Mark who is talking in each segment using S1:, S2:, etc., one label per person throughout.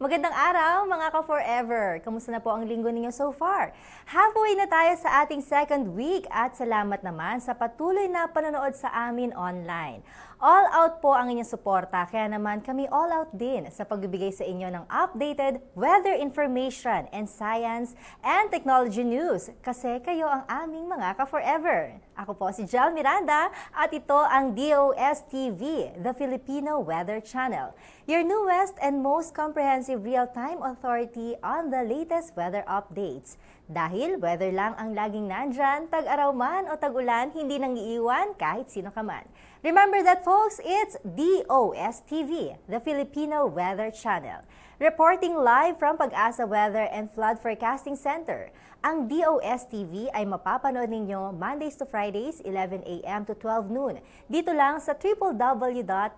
S1: Magandang araw mga ka-forever! Kamusta na po ang linggo ninyo so far? Halfway na tayo sa ating second week at salamat naman sa patuloy na panonood sa amin online. All out po ang inyong suporta, kaya naman kami all out din sa pagbibigay sa inyo ng updated weather information and science and technology news kasi kayo ang aming mga ka-forever. Ako po si Jel Miranda at ito ang DOS-TV, the Filipino Weather Channel, your newest and most comprehensive real-time authority on the latest weather updates. Dahil weather lang ang laging nandyan, tag-araw man o tag-ulan, hindi nang iiwan kahit sino ka man. Remember that folks, it's DOS-TV, the Filipino Weather Channel. Reporting live from Pag-asa Weather and Flood Forecasting Center. Ang DOS-TV ay mapapanood ninyo Mondays to Fridays, 11 a.m. to 12 noon. Dito lang sa www.dostv.ph.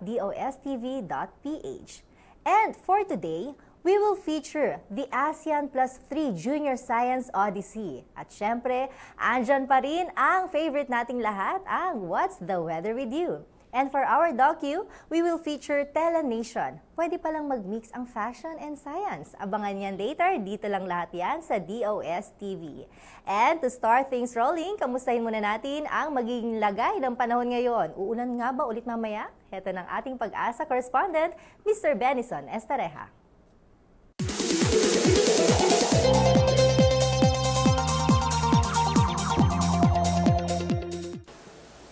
S1: And for today, we will feature the ASEAN Plus 3 Junior Science Odyssey. At syempre, andyan pa rin ang favorite nating lahat, ang What's the Weather with You? And for our docu, we will feature Telenation. Pwede palang mag-mix ang fashion and science. Abangan yan later, dito lang lahat yan sa DOS-TV. And to start things rolling, kamustahin muna natin ang magiging lagay ng panahon ngayon. Uulan nga ba ulit mamaya? Heto ng ating Pag-asa correspondent, Mr. Benison Estareja.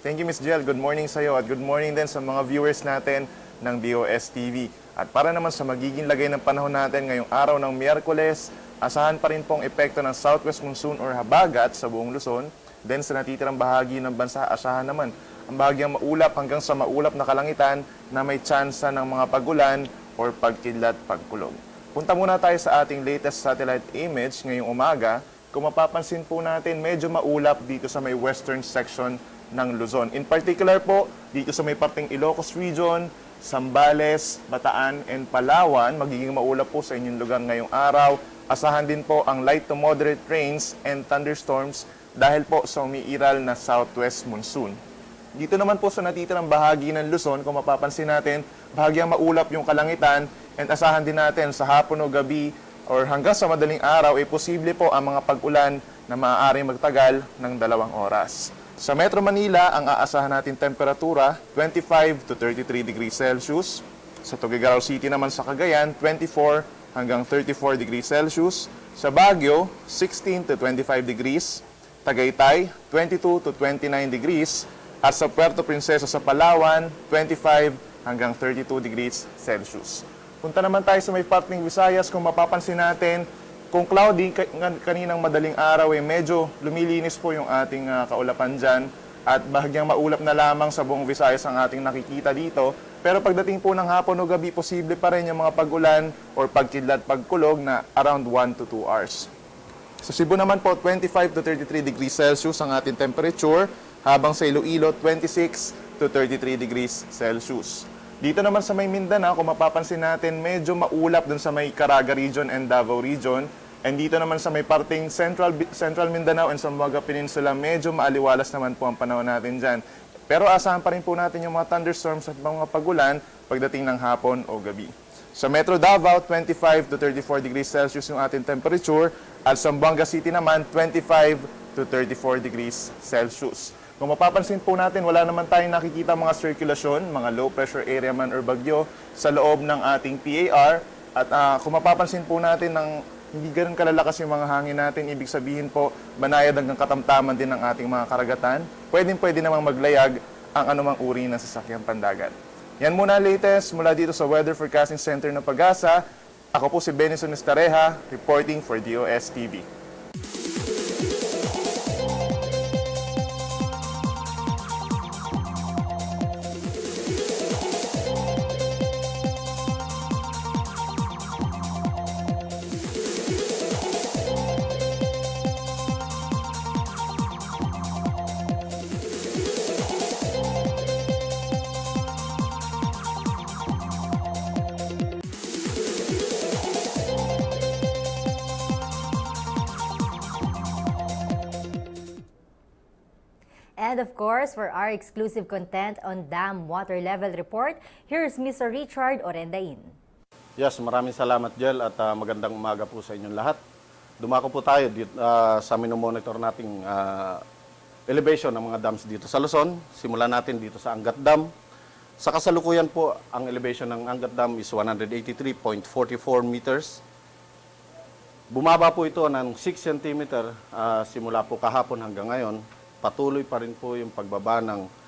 S2: Thank you, Ms. Jel. Good morning sa iyo at good morning din sa mga viewers natin ng DOS-TV. At para naman sa magiging lagay ng panahon natin ngayong araw ng Miyerkules, asahan pa rin pong epekto ng southwest monsoon or habagat sa buong Luzon. Then sa natitirang bahagi ng bansa, asahan naman ang bahagyang maulap hanggang sa maulap na kalangitan na may tsansa ng mga pagulan or pagkidlat, pagkulog. Punta muna tayo sa ating latest satellite image ngayong umaga. Kung mapapansin po natin, medyo maulap dito sa may western section ng Luzon. In particular po, dito sa may parteng Ilocos Region, Zambales, Bataan, and Palawan, magiging maulap po sa inyong lugar ngayong araw. Asahan din po ang light to moderate rains and thunderstorms dahil po sa umiiral na southwest monsoon. Dito naman po sa natitirang bahagi ng Luzon, kung mapapansin natin, bahagyang maulap yung kalangitan and asahan din natin sa hapon o gabi or hanggang sa madaling araw ay posible po ang mga pag-ulan na maaaring magtagal ng 2 oras. Sa Metro Manila, ang aasahan natin temperatura, 25 to 33 degrees Celsius. Sa Tuguegarao City naman sa Cagayan, 24 hanggang 34 degrees Celsius. Sa Baguio, 16 to 25 degrees. Tagaytay, 22 to 29 degrees. At sa Puerto Princesa sa Palawan, 25 hanggang 32 degrees Celsius. Punta naman tayo sa may parteng Visayas, kung mapapansin natin, kung cloudy kaninang madaling araw, medyo lumilinis po yung ating kaulapan dyan at bahagyang maulap na lamang sa buong Visayas ang ating nakikita dito. Pero pagdating po ng hapon o gabi, posible pa rin yung mga pag-ulan or pagkidlat, pagkulog na around 1 to 2 hours. Sa Cebu naman po, 25 to 33 degrees Celsius ang ating temperature, habang sa Iloilo, 26 to 33 degrees Celsius. Dito naman sa may Mindanao, kung mapapansin natin, medyo maulap dun sa may Caraga Region and Davao Region. And dito naman sa may parting Central Mindanao and Zamboanga Peninsula, medyo maaliwalas naman po ang panahon natin dyan. Pero asahan pa rin po natin yung mga thunderstorms at mga pagulan pagdating ng hapon o gabi. Sa Metro Davao, 25 to 34 degrees Celsius yung ating temperature. At sa Zamboanga City naman, 25 to 34 degrees Celsius. Kung mapapansin po natin, wala naman tayong nakikita mga sirkulasyon, mga low pressure area man or bagyo sa loob ng ating PAR. At kung mapapansin po natin ng hindi ganun kalalakas yung mga hangin natin, ibig sabihin po, banayad hanggang katamtaman din ng ating mga karagatan. Pwede namang maglayag ang anumang uri ng sasakyang pandagat. Yan muna latest mula dito sa Weather Forecasting Center ng Pag-asa. Ako po si Benison Estareja, reporting for DOS-TV.
S1: And of course, for our exclusive content on Dam Water Level Report, here's Mr. Richard Orendain.
S3: Yes, maraming salamat, Jel, at magandang umaga po sa inyong lahat. Dumako po tayo dito, sa minomonitor nating elevation ng mga dams dito sa Luzon. Simulan natin dito sa Angat Dam. Sa kasalukuyan po, ang elevation ng Angat Dam is 183.44 meters. Bumaba po ito ng 6 cm simula po kahapon hanggang ngayon. Patuloy pa rin po yung pagbaba ng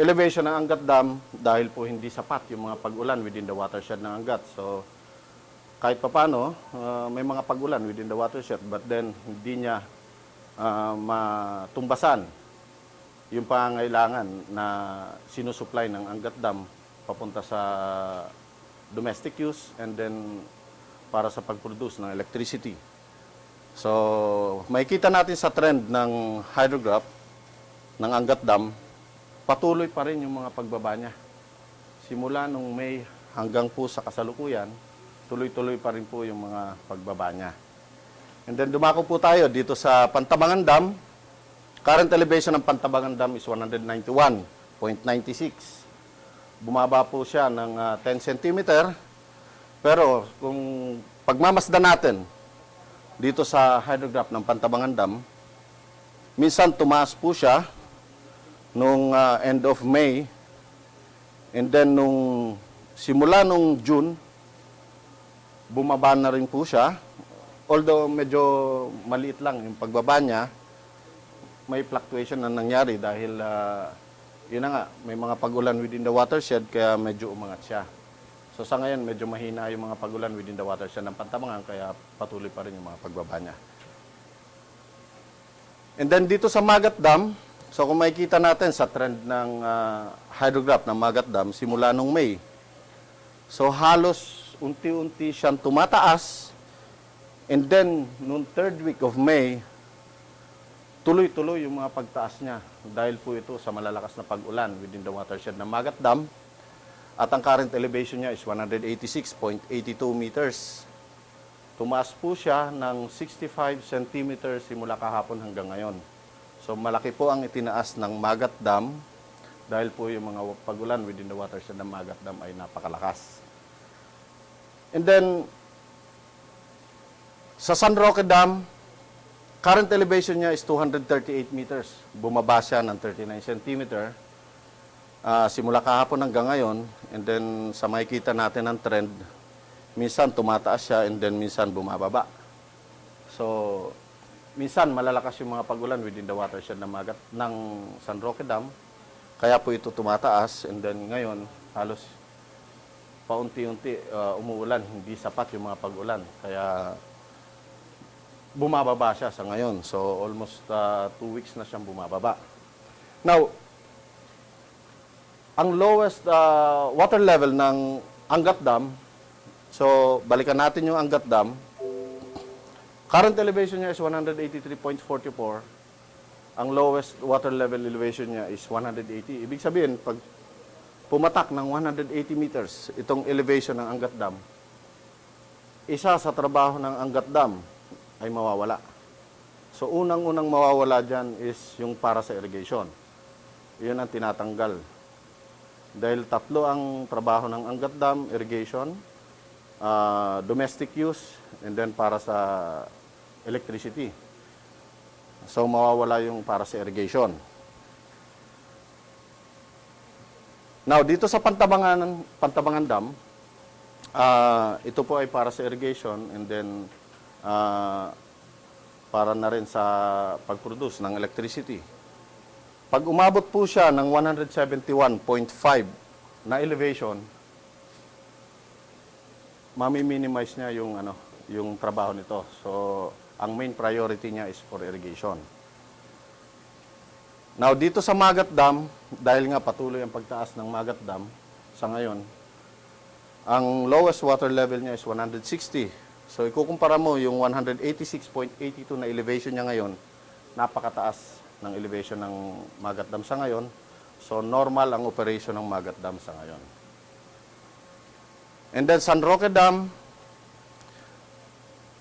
S3: elevation ng Angat Dam dahil po hindi sapat yung mga pag-ulan within the watershed ng Angat. So, kahit papano, may mga pag-ulan within the watershed but then hindi niya matumbasan yung pangailangan na sinusupply ng Angat Dam papunta sa domestic use and then para sa pag-produce ng electricity. So, makikita natin sa trend ng hydrograph ng Angat Dam, patuloy pa rin yung mga pagbaba niya. Simula nung May hanggang po sa kasalukuyan, tuloy-tuloy pa rin po yung mga pagbaba niya. And then dumako po tayo dito sa Pantabangan Dam. Current elevation ng Pantabangan Dam is 191.96. Bumaba po siya ng 10 cm. Pero kung pagmamasdan natin dito sa hydrograph ng Pantabangan Dam, minsan tumaas po siya nung end of May. And then simula nung June, bumaba na rin po siya. Although medyo maliit lang yung pagbaba niya, may fluctuation na nangyari dahil yun na nga, may mga pag-ulan within the watershed kaya medyo umangat siya. So sa ngayon, medyo mahina yung mga pag-ulan within the watershed ng Pantabangan kaya patuloy pa rin yung mga pagbaba niya. And then dito sa Magat Dam, so kung makikita natin sa trend ng hydrograph ng Magat Dam simula nung May, so halos unti-unti siyang tumataas. And then, noong third week of May, tuloy-tuloy yung mga pagtaas niya dahil po ito sa malalakas na pag-ulan within the watershed ng Magat Dam. At ang current elevation niya is 186.82 meters. Tumaas po siya ng 65 centimeters simula kahapon hanggang ngayon. So malaki po ang itinaas ng Magat Dam dahil po yung mga pag-ulan within the watershed ng Magat Dam ay napakalakas. And then, sa San Roque Dam, current elevation niya is 238 meters. Bumaba siya ng 39 centimeter simula kahapon hanggang ngayon. And then, sa makikita natin ang trend, minsan tumataas siya and then minsan bumababa. So, minsan malalakas yung mga pag-ulan within the watershed ng San Roque Dam. Kaya po ito tumataas and then ngayon halos paunti-unti umuulan, hindi sapat yung mga pag-ulan. Kaya bumababa siya sa ngayon. So almost 2 weeks na siyang bumababa. Now, ang lowest water level ng Angat Dam, so balikan natin yung Angat Dam. Current elevation niya is 183.44. Ang lowest water level elevation niya is 180. Ibig sabihin, pag pumatak ng 180 meters itong elevation ng Angat Dam, isa sa trabaho ng Angat Dam ay mawawala. So unang-unang mawawala dyan is yung para sa irrigation. Yun ang tinatanggal. Dahil tatlo ang trabaho ng Angat Dam: irrigation, domestic use, and then para sa electricity. So mawawala yung para sa irrigation. Now, dito sa Pantabangan Dam, ito po ay para sa irrigation and then para na rin sa pag-produce ng electricity. Pag umabot po siya ng 171.5 na elevation, mami-minimize niya yung trabaho nito. So, ang main priority niya is for irrigation. Now, dito sa Magat Dam, dahil nga patuloy ang pagtaas ng Magat Dam sa ngayon, ang lowest water level niya is 160. So, ikukumpara mo yung 186.82 na elevation niya ngayon, napakataas ng elevation ng Magat Dam sa ngayon. So, normal ang operation ng Magat Dam sa ngayon. And then, San Roque Dam,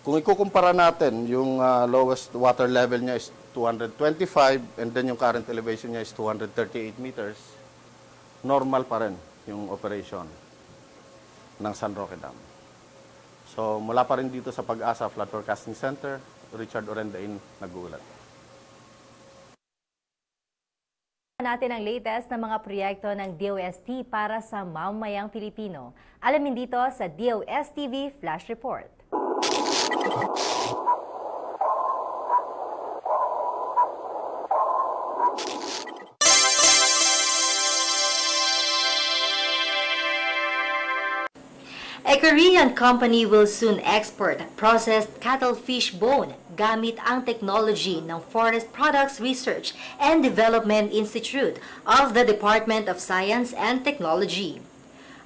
S3: kung ikukumpara natin, yung lowest water level niya is 225 and then yung current elevation niya is 238 meters, normal pa rin yung operation. ng San Roque Dam. So mula pa rin dito sa Pag-asa Flood Forecasting Center, Richard Orendain nag-uulat.
S1: Natin ang latest na mga proyekto ng DOST para sa mamamayang Pilipino. Alamin dito sa DOST TV Flash Report. A Korean company will soon export processed cuttlefish bone gamit ang technology ng Forest Products Research and Development Institute of the Department of Science and Technology.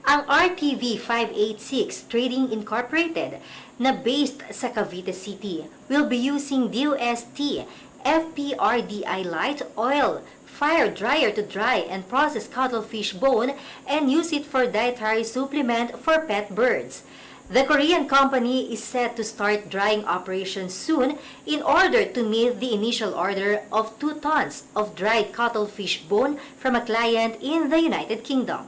S1: Ang RTV 586 Trading Incorporated na based sa Cavite City will be using DOST FPRDI light oil fire dryer to dry and process cuttlefish bone and use it for dietary supplement for pet birds. The Korean company is set to start drying operations soon in order to meet the initial order of 2 tons of dried cuttlefish bone from a client in the United Kingdom.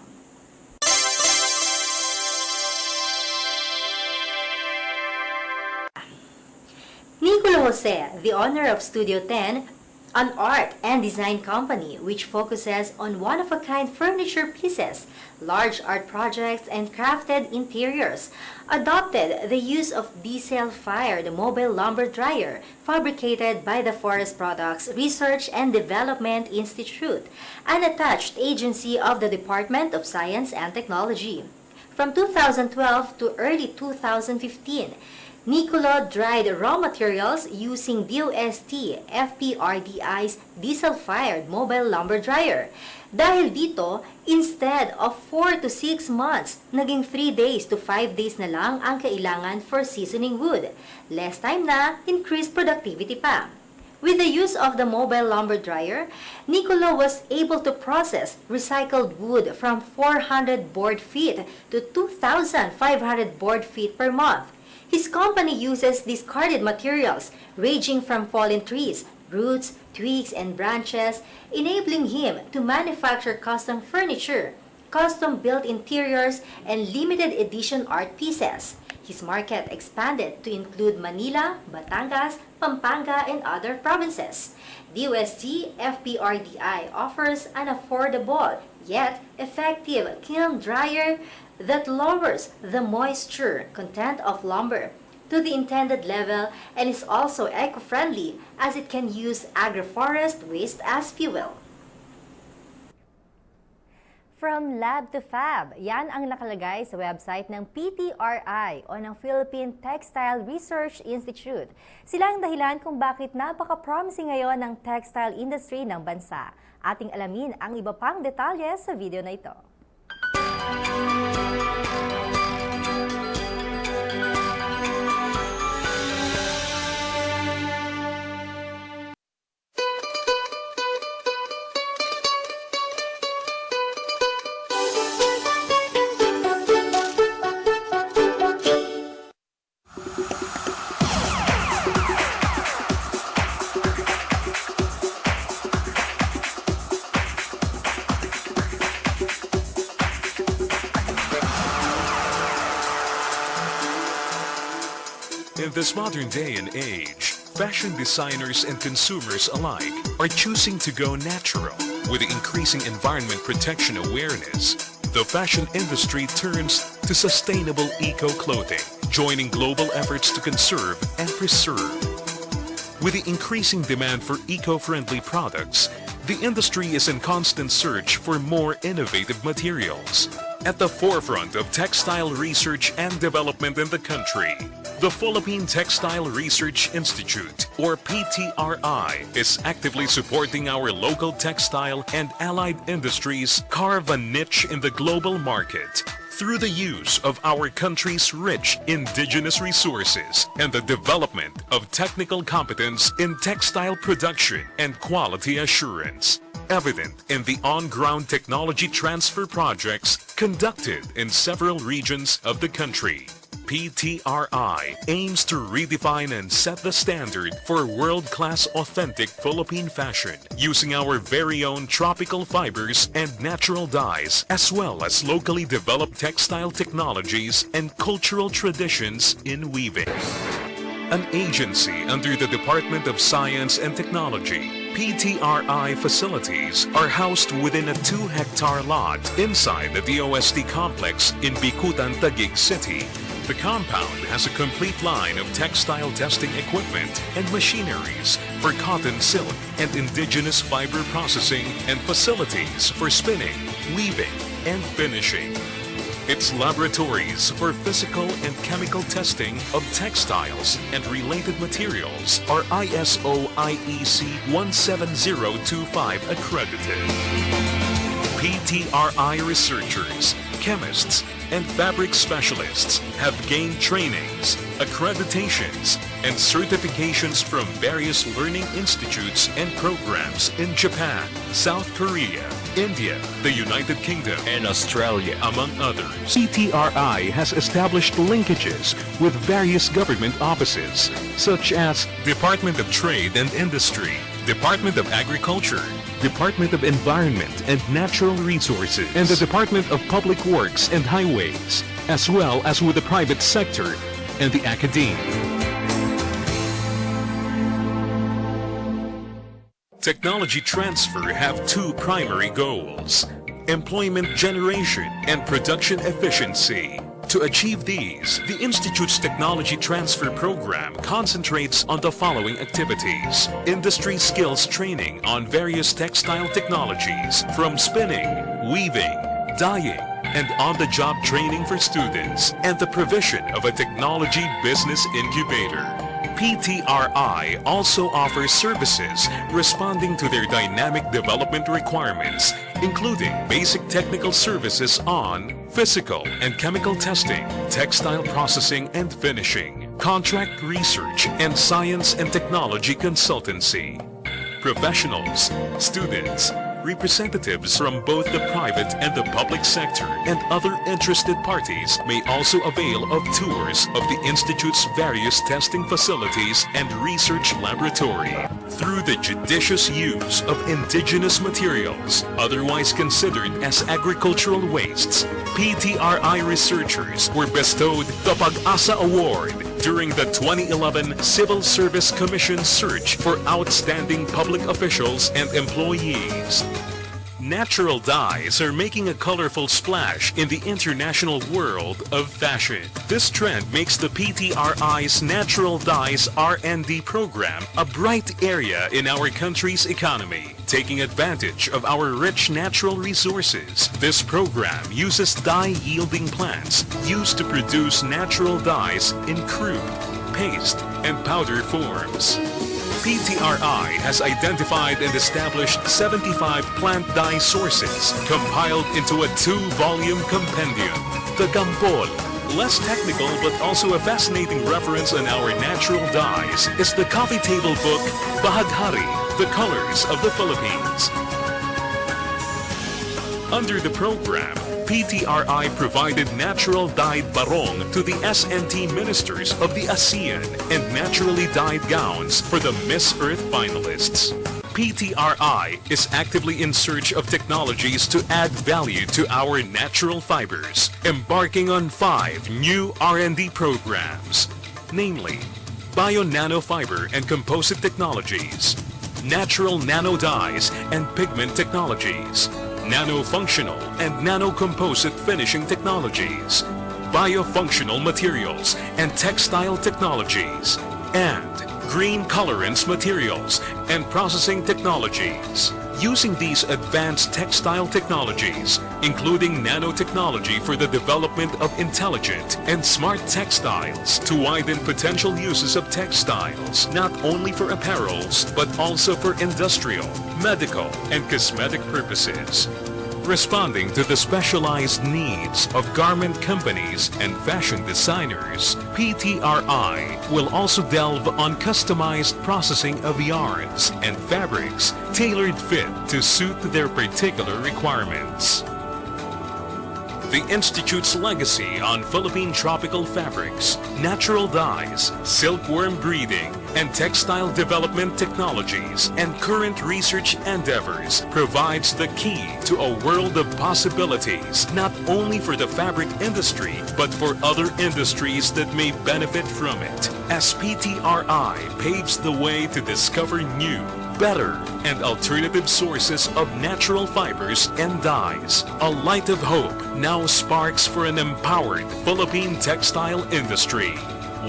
S1: Nicola Jose, the owner of Studio 10, an art and design company which focuses on one-of-a-kind furniture pieces, large art projects, and crafted interiors, adopted the use of diesel-fired mobile lumber dryer fabricated by the Forest Products Research and Development Institute, an attached agency of the Department of Science and Technology. From 2012 to early 2015, Nicola dried raw materials using DOST FPRDI's diesel-fired mobile lumber dryer. Dahil dito, instead of 4 to 6 months, naging 3 days to 5 days na lang ang kailangan for seasoning wood. Less time na, increased productivity pa. With the use of the mobile lumber dryer, Nicola was able to process recycled wood from 400 board feet to 2,500 board feet per month. His company uses discarded materials ranging from fallen trees, roots, twigs, and branches, enabling him to manufacture custom furniture, custom-built interiors, and limited edition art pieces. His market expanded to include Manila, Batangas, Pampanga, and other provinces. DOST FPRDI offers an affordable yet effective kiln dryer that lowers the moisture content of lumber to the intended level and is also eco-friendly as it can use agroforest waste as fuel. From lab to fab, yan ang nakalagay sa website ng PTRI o ng Philippine Textile Research Institute. Sila ang dahilan kung bakit napaka-promising ngayon ng textile industry ng bansa. Ating alamin ang iba pang detalye sa video na ito.
S4: In this modern day and age, fashion designers and consumers alike are choosing to go natural. With the increasing environment protection awareness, the fashion industry turns to sustainable eco-clothing, joining global efforts to conserve and preserve. With the increasing demand for eco-friendly products, the industry is in constant search for more innovative materials. At the forefront of textile research and development in the country, the Philippine Textile Research Institute, or PTRI, is actively supporting our local textile and allied industries carve a niche in the global market through the use of our country's rich indigenous resources and the development of technical competence in textile production and quality assurance, evident in the on-ground technology transfer projects conducted in several regions of the country. PTRI aims to redefine and set the standard for world-class authentic Philippine fashion using our very own tropical fibers and natural dyes, as well as locally developed textile technologies and cultural traditions in weaving. An agency under the Department of Science and Technology, PTRI facilities are housed within a 2-hectare lot inside the DOST complex in Bicutan, Taguig City. The compound has a complete line of textile testing equipment and machineries for cotton, silk, and indigenous fiber processing, and facilities for spinning, weaving, and finishing. Its laboratories for physical and chemical testing of textiles and related materials are ISO IEC 17025 accredited. PTRI researchers, chemists, and fabric specialists have gained trainings, accreditations, and certifications from various learning institutes and programs in Japan, South Korea, India, the United Kingdom, and Australia, among others. PTRI has established linkages with various government offices, such as Department of Trade and Industry, Department of Agriculture, Department of Environment and Natural Resources, and the Department of Public Works and Highways, as well as with the private sector and the academia. Technology transfer have two primary goals: employment generation and production efficiency. To achieve these, the Institute's Technology Transfer Program concentrates on the following activities: industry skills training on various textile technologies, from spinning, weaving, dyeing, and on-the-job training for students, and the provision of a technology business incubator. PTRI also offers services responding to their dynamic development requirements, including basic technical services on physical and chemical testing, textile processing and finishing, contract research, and science and technology consultancy. Professionals, students, representatives from both the private and the public sector, and other interested parties may also avail of tours of the Institute's various testing facilities and research laboratory. Through the judicious use of indigenous materials, otherwise considered as agricultural wastes, PTRI researchers were bestowed the Pag-asa Award during the 2011 Civil Service Commission search for outstanding public officials and employees. Natural dyes are making a colorful splash in the international world of fashion. This trend makes the PTRI's Natural Dyes R&D program a bright area in our country's economy. Taking advantage of our rich natural resources, this program uses dye-yielding plants used to produce natural dyes in crude, paste, and powder forms. PTRI has identified and established 75 plant dye sources compiled into a 2-volume compendium, the Gampol. Less technical but also a fascinating reference on our natural dyes is the coffee table book Bahaghari, The Colors of the Philippines. Under the program, PTRI provided natural dyed barong to the SNT ministers of the ASEAN and naturally dyed gowns for the Miss Earth finalists. PTRI is actively in search of technologies to add value to our natural fibers, embarking on 5 new R&D programs, namely Bio-nanofiber and composite technologies, natural nano dyes and pigment technologies, nano-functional and nano-composite finishing technologies, biofunctional materials and textile technologies, and green colorants materials and processing technologies. Using these advanced textile technologies, including nanotechnology for the development of intelligent and smart textiles to widen potential uses of textiles, not only for apparels, but also for industrial, medical, and cosmetic purposes. Responding to the specialized needs of garment companies and fashion designers, PTRI will also delve on customized processing of yarns and fabrics tailored fit to suit their particular requirements. the Institute's legacy on Philippine tropical fabrics, natural dyes, silkworm breeding, and textile development technologies and current research endeavors provides the key to a world of possibilities, not only for the fabric industry, but for other industries that may benefit from it, as PTRI paves the way to discover new, better, and alternative sources of natural fibers and dyes. A light of hope now sparks for an empowered Philippine textile industry.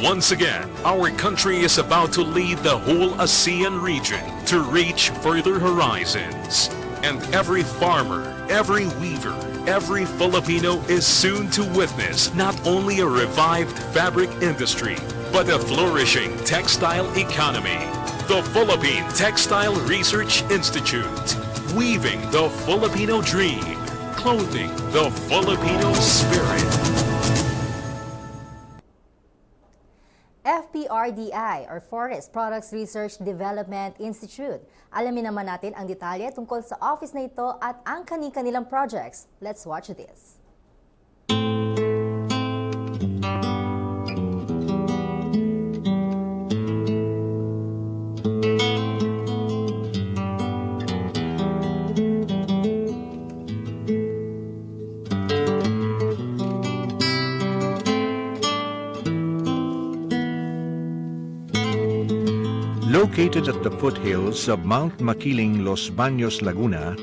S4: Once again, our country is about to lead the whole ASEAN region to reach further horizons. And every farmer, every weaver, every Filipino is soon to witness not only a revived fabric industry, but a flourishing textile economy. The Philippine Textile Research Institute, weaving the Filipino dream, clothing the Filipino spirit.
S1: FPRDI or Forest Products Research Development Institute. Alamin naman natin ang detalye tungkol sa office na ito at ang kani-kanilang projects. Let's watch this.
S5: Located at the foothills of Mount Makiling, Los Baños, Laguna,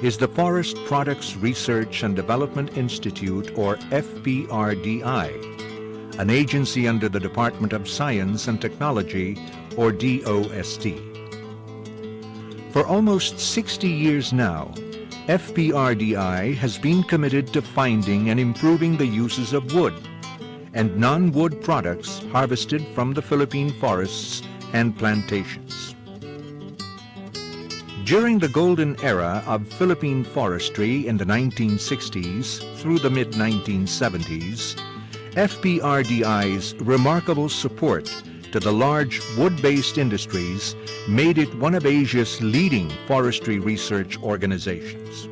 S5: is the Forest Products Research and Development Institute, or FPRDI, an agency under the Department of Science and Technology, or DOST. For almost 60 years now, FPRDI has been committed to finding and improving the uses of wood and non-wood products harvested from the Philippine forests and plantations. During the golden era of Philippine forestry in the 1960s through the mid-1970s, FPRDI's remarkable support to the large wood-based industries made it one of Asia's leading forestry research organizations.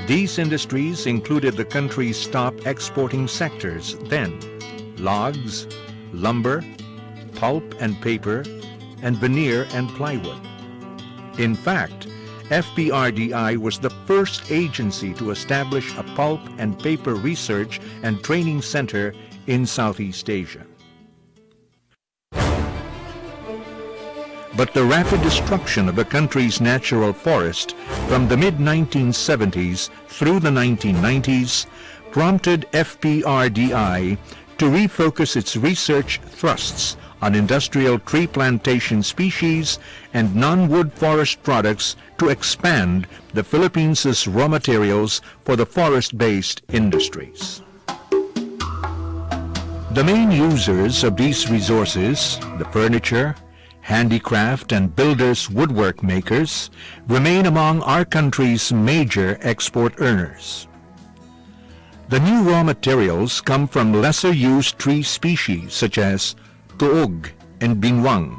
S5: These industries included the country's top exporting sectors then: logs, lumber, pulp and paper, and veneer and plywood. In fact, FPRDI was the first agency to establish a pulp and paper research and training center in Southeast Asia. But the rapid destruction of the country's natural forest from the mid-1970s through the 1990s prompted FPRDI to refocus its research thrusts on industrial tree plantation species and non-wood forest products to expand the Philippines' raw materials for the forest-based industries. The main users of these resources, the furniture, handicraft, and builders' woodwork makers, remain among our country's major export earners. The new raw materials come from lesser-used tree species such as tuog and binwang.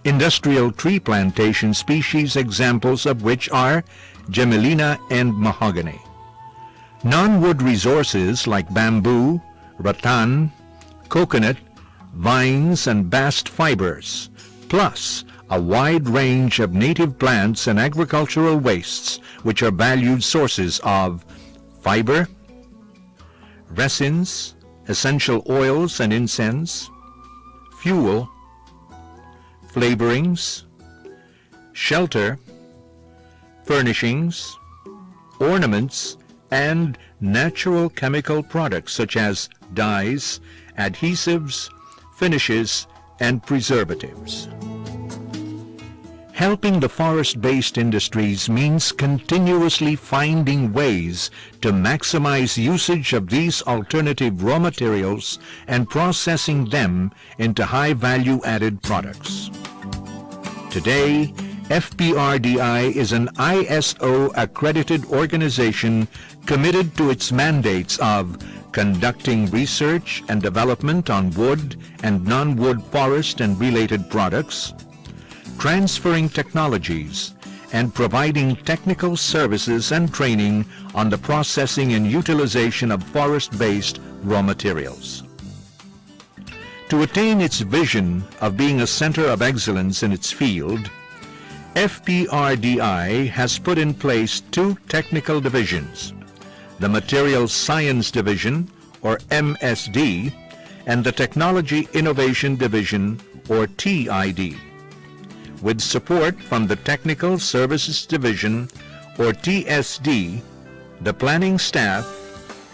S5: Industrial tree plantation species examples of which are Gemelina and mahogany. Non-wood resources like bamboo, rattan, coconut, vines, and bast fibers, plus a wide range of native plants and agricultural wastes which are valued sources of fiber, resins, essential oils and incense, fuel, flavorings, shelter, furnishings, ornaments, and natural chemical products such as dyes, adhesives, finishes, and preservatives. Helping the forest-based industries means continuously finding ways to maximize usage of these alternative raw materials and processing them into high-value added products. Today, FPRDI is an ISO-accredited organization committed to its mandates of conducting research and development on wood and non-wood forest and related products, transferring technologies, and providing technical services and training on the processing and utilization of forest-based raw materials. To attain its vision of being a center of excellence in its field, FPRDI has put in place two technical divisions, the Materials Science Division, or MSD, and the Technology Innovation Division, or TID, with support from the Technical Services Division, or TSD, the Planning Staff,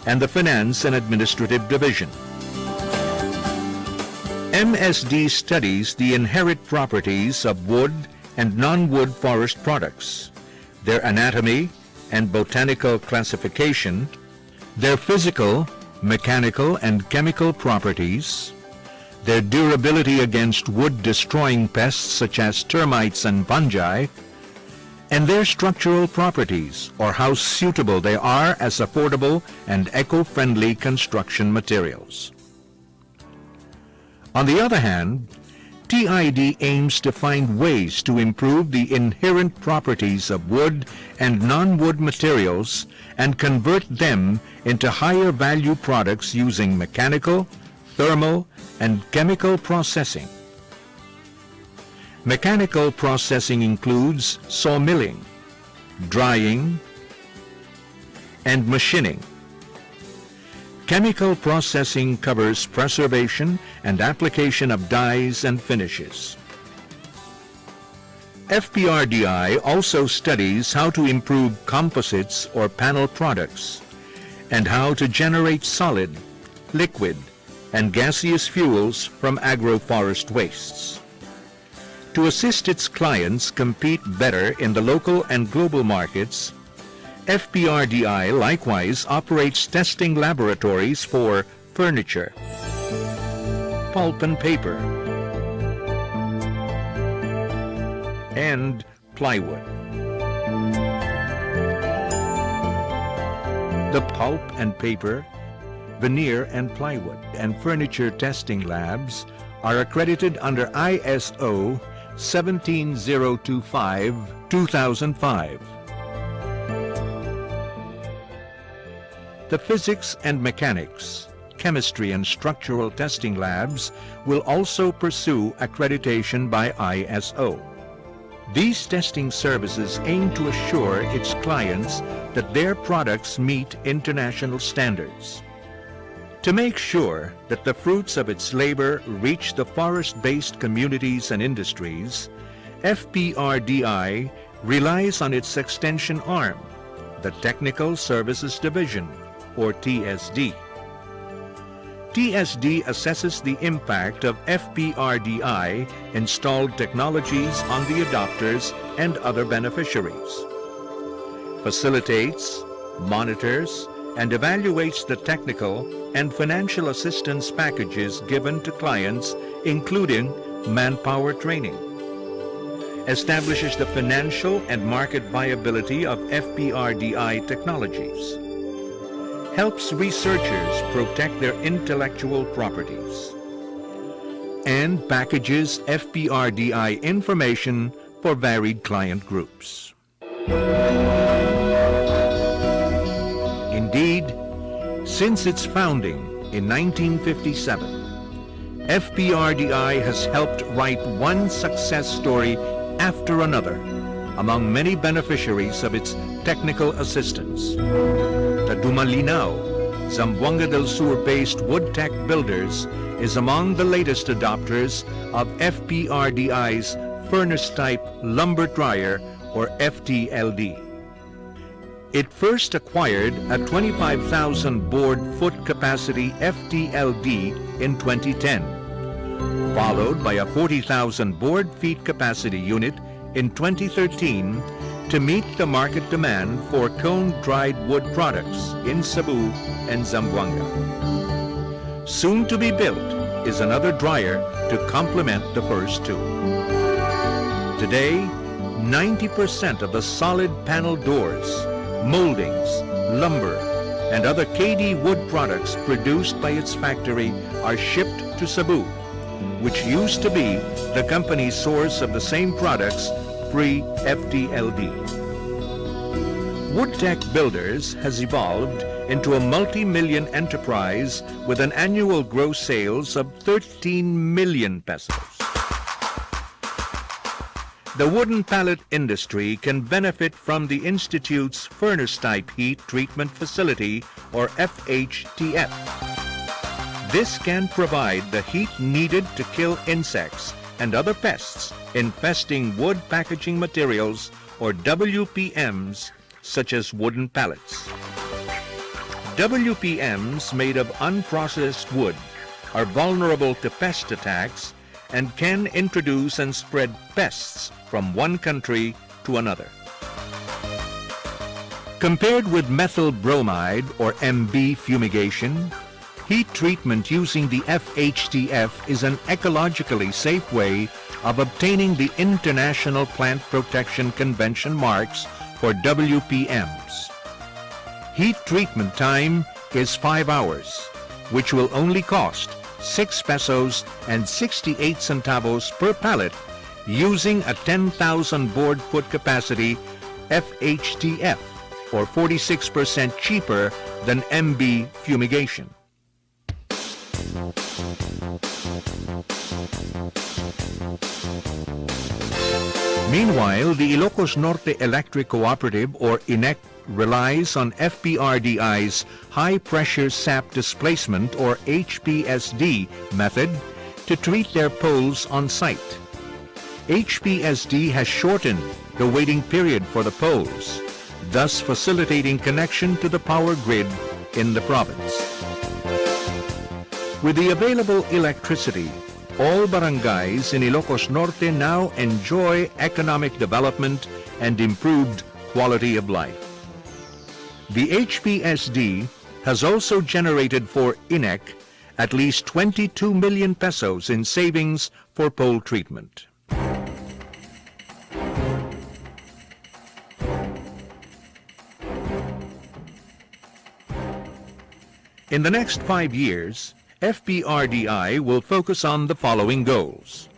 S5: and the Finance and Administrative Division. MSD studies the inherent properties of wood and non-wood forest products, their anatomy and botanical classification, their physical, mechanical, and chemical properties, their durability against wood-destroying pests such as termites and fungi, and their structural properties, or how suitable they are as affordable and eco-friendly construction materials. On the other hand, TID aims to find ways to improve the inherent properties of wood and non-wood materials and convert them into higher value products using mechanical, thermal, and chemical processing. Mechanical processing includes sawmilling, drying, and machining. Chemical processing covers preservation and application of dyes and finishes. FPRDI also studies how to improve composites or panel products and how to generate solid, liquid, and gaseous fuels from agroforest wastes. To assist its clients compete better in the local and global markets, FPRDI likewise operates testing laboratories for furniture, pulp and paper, and plywood. The pulp and paper, veneer and plywood, and furniture testing labs are accredited under ISO 17025-2005. The physics and mechanics, chemistry and structural testing labs will also pursue accreditation by ISO. These testing services aim to assure its clients that their products meet international standards. To make sure that the fruits of its labor reach the forest-based communities and industries, FPRDI relies on its extension arm, the Technical Services Division, or TSD. TSD assesses the impact of FPRDI installed technologies on the adopters and other beneficiaries, facilitates, monitors, and evaluates the technical and financial assistance packages given to clients, including manpower training, establishes the financial and market viability of FPRDI technologies, helps researchers protect their intellectual properties, and packages FPRDI information for varied client groups. Indeed, since its founding in 1957, FPRDI has helped write one success story after another among many beneficiaries of its technical assistance. The Dumalinao, Zamboanga del Sur-based wood-tech builders is among the latest adopters of FPRDI's furnace-type lumber dryer, or FTLD. It first acquired a 25,000 board foot capacity FTLD in 2010, followed by a 40,000 board feet capacity unit in 2013 to meet the market demand for cone-dried wood products in Cebu and Zamboanga. Soon to be built is another dryer to complement the first two. Today, 90% of the solid panel doors, moldings, lumber, and other KD wood products produced by its factory are shipped to Cebu, which used to be the company's source of the same products carbon-free FTLD. Woodtech Builders has evolved into a multi-million enterprise with an annual gross sales of 13 million pesos. The wooden pallet industry can benefit from the Institute's furnace-type heat treatment facility, or FHTF. This can provide the heat needed to kill insects and other pests infesting wood packaging materials, or WPMs, such as wooden pallets. WPMs made of unprocessed wood are vulnerable to pest attacks and can introduce and spread pests from one country to another. Compared with methyl bromide, or MB fumigation, heat treatment using the FHTF is an ecologically safe way of obtaining the International Plant Protection Convention marks for WPMs. Heat treatment time is 5 hours, which will only cost 6 pesos and 68 centavos per pallet using a 10,000 board foot capacity FHTF, or 46% cheaper than MB fumigation. Meanwhile, the Ilocos Norte Electric Cooperative, or INEC, relies on FPRDI's high-pressure sap displacement, or HPSD, method to treat their poles on site. HPSD has shortened the waiting period for the poles, thus facilitating connection to the power grid in the province. With the available electricity, all barangays in Ilocos Norte now enjoy economic development and improved quality of life. The HPSD has also generated for INEC at least 22 million pesos in savings for pole treatment. In the next 5 years, FPRDI will focus on the following goals: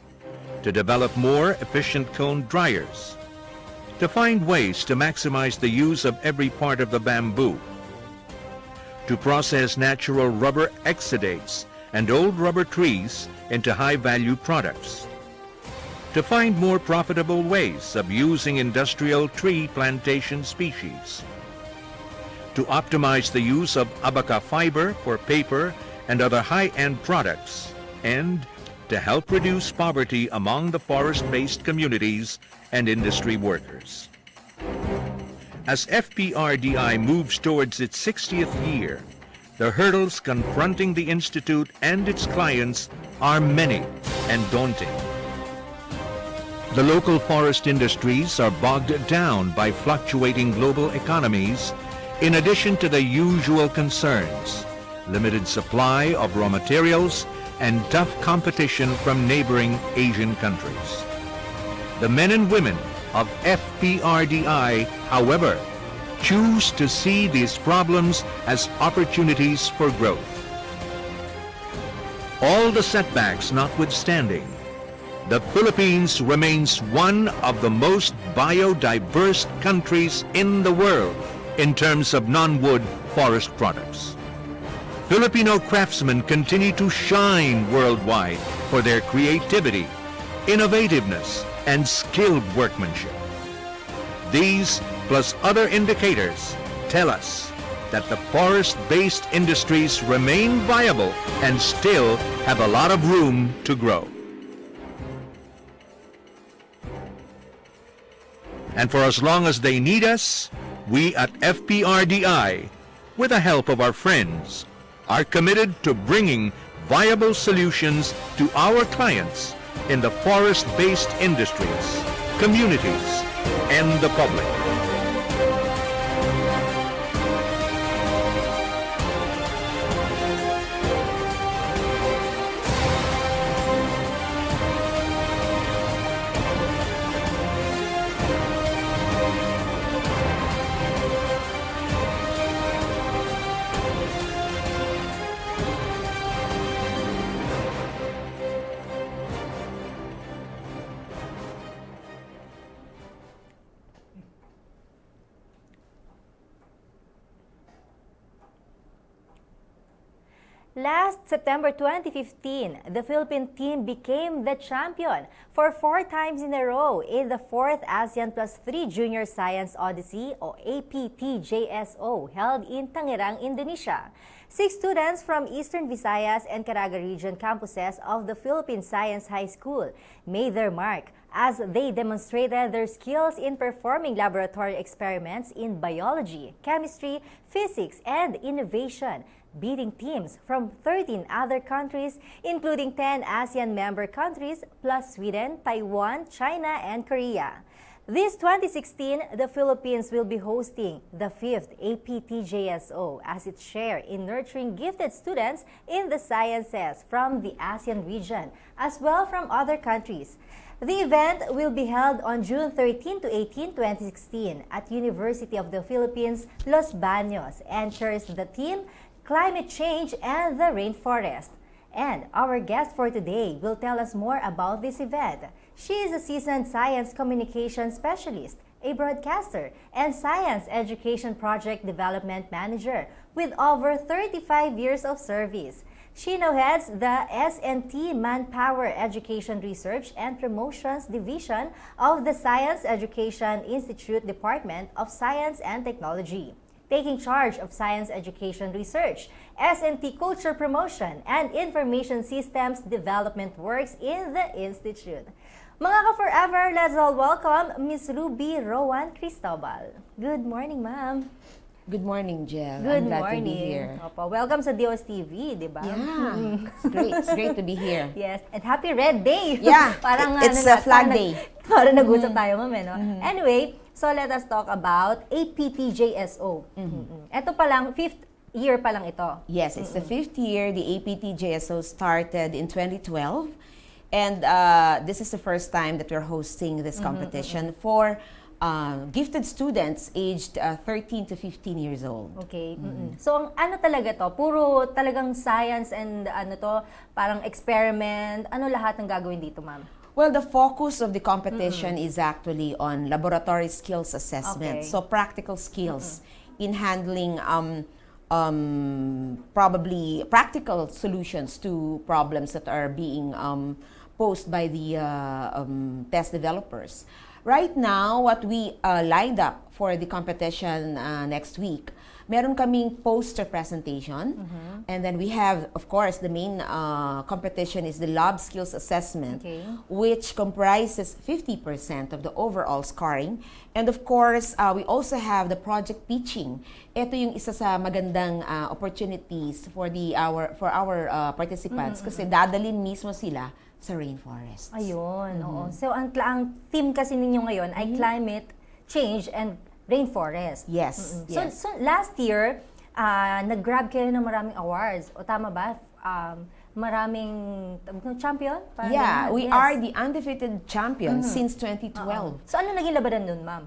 S5: to develop more efficient cone dryers, to find ways to maximize the use of every part of the bamboo, to process natural rubber exudates and old rubber trees into high-value products, to find more profitable ways of using industrial tree plantation species, to optimize the use of abaca fiber for paper and other high-end products, and to help reduce poverty among the forest-based communities and industry workers. As FPRDI moves towards its 60th year, the hurdles confronting the Institute and its clients are many and daunting. The local forest industries are bogged down by fluctuating global economies, in addition to the usual concerns: limited supply of raw materials and tough competition from neighboring Asian countries. The men and women of FPRDI, however, choose to see these problems as opportunities for growth. All the setbacks notwithstanding, the Philippines remains one of the most biodiverse countries in the world in terms of non-wood forest products. Filipino craftsmen continue to shine worldwide for their creativity, innovativeness, and skilled workmanship. These, plus other indicators, tell us that the forest-based industries remain viable and still have a lot of room to grow. And for as long as they need us, we at FPRDI, with the help of our friends, are committed to bringing viable solutions to our clients in the forest-based industries, communities, and the public.
S1: Last September 2015, the Philippine team became the champion for 4 times in a row in the 4th ASEAN Plus 3 Junior Science Odyssey o APTJSO held in Tangerang, Indonesia. 6 students from Eastern Visayas and Caraga region campuses of the Philippine Science High School made their mark as they demonstrated their skills in performing laboratory experiments in biology, chemistry, physics, and innovation, beating teams from 13 other countries, including 10 ASEAN member countries, plus Sweden, Taiwan, China, and Korea. This 2016, the Philippines will be hosting the 5th APTJSO as its share in nurturing gifted students in the sciences from the ASEAN region, as well from other countries. The event will be held on June 13 to 18, 2016 at University of the Philippines, Los Baños, and shares the theme Climate Change and the Rainforest. And our guest for today will tell us more about this event. She is a seasoned science communication specialist, a broadcaster, and science education project development manager with over 35 years of service. She now heads the SNT Manpower Education Research and Promotions Division of the Science Education Institute Department of Science and Technology, taking charge of science education research, SNT culture promotion, and information systems development works in the Institute. Mga ka-forever, let's all welcome Ms. Ruby Rowan Cristobal. Good morning, ma'am.
S6: Good morning, Jel.
S1: Good
S6: I'm glad
S1: morning.
S6: to be here.
S1: Opo, welcome sa DOS TV, di ba?
S6: Yeah, it's great. It's great to be here.
S1: Yes, and happy Red Day!
S6: Yeah,
S1: parang
S6: it's
S1: ano
S6: a flag day.
S1: Parang nag-usap tayo, ma'am, no? Anyway, so let us talk about APTJSO. Ito pa lang, 5th year pa lang ito.
S6: Yes, it's the 5th year. The APTJSO started in 2012. And this is the first time that we're hosting this competition for gifted students aged 13 to 15 years old.
S1: Okay. So, ang ano talaga to? Puro talagang science and ano to, parang experiment. Ano lahat ng gagawin dito, ma'am?
S6: Well, the focus of the competition is actually on laboratory skills assessment.
S1: Okay.
S6: So, practical skills in handling probably practical solutions to problems that are being posed by the test developers. Right now, what we lined up for the competition next week, meron kaming poster presentation, and then we have, of course, the main competition is the lab skills assessment,
S1: Okay.
S6: which comprises 50% of the overall scoring. And of course, we also have the project pitching. Ito yung isa sa magandang opportunities for our participants kasi dadalhin mismo sila sa rainforest.
S1: Ayun, oo. So, ang theme kasi ninyo ngayon ay climate change and rainforest.
S6: Yes, yes.
S1: So, last year, nag-grab kayo ng maraming awards. O tama ba? Maraming champion? Parang
S6: Yeah,
S1: ganyan.
S6: we
S1: Yes.
S6: are the undefeated champions since 2012.
S1: So, ano naging labanan nun, ma'am?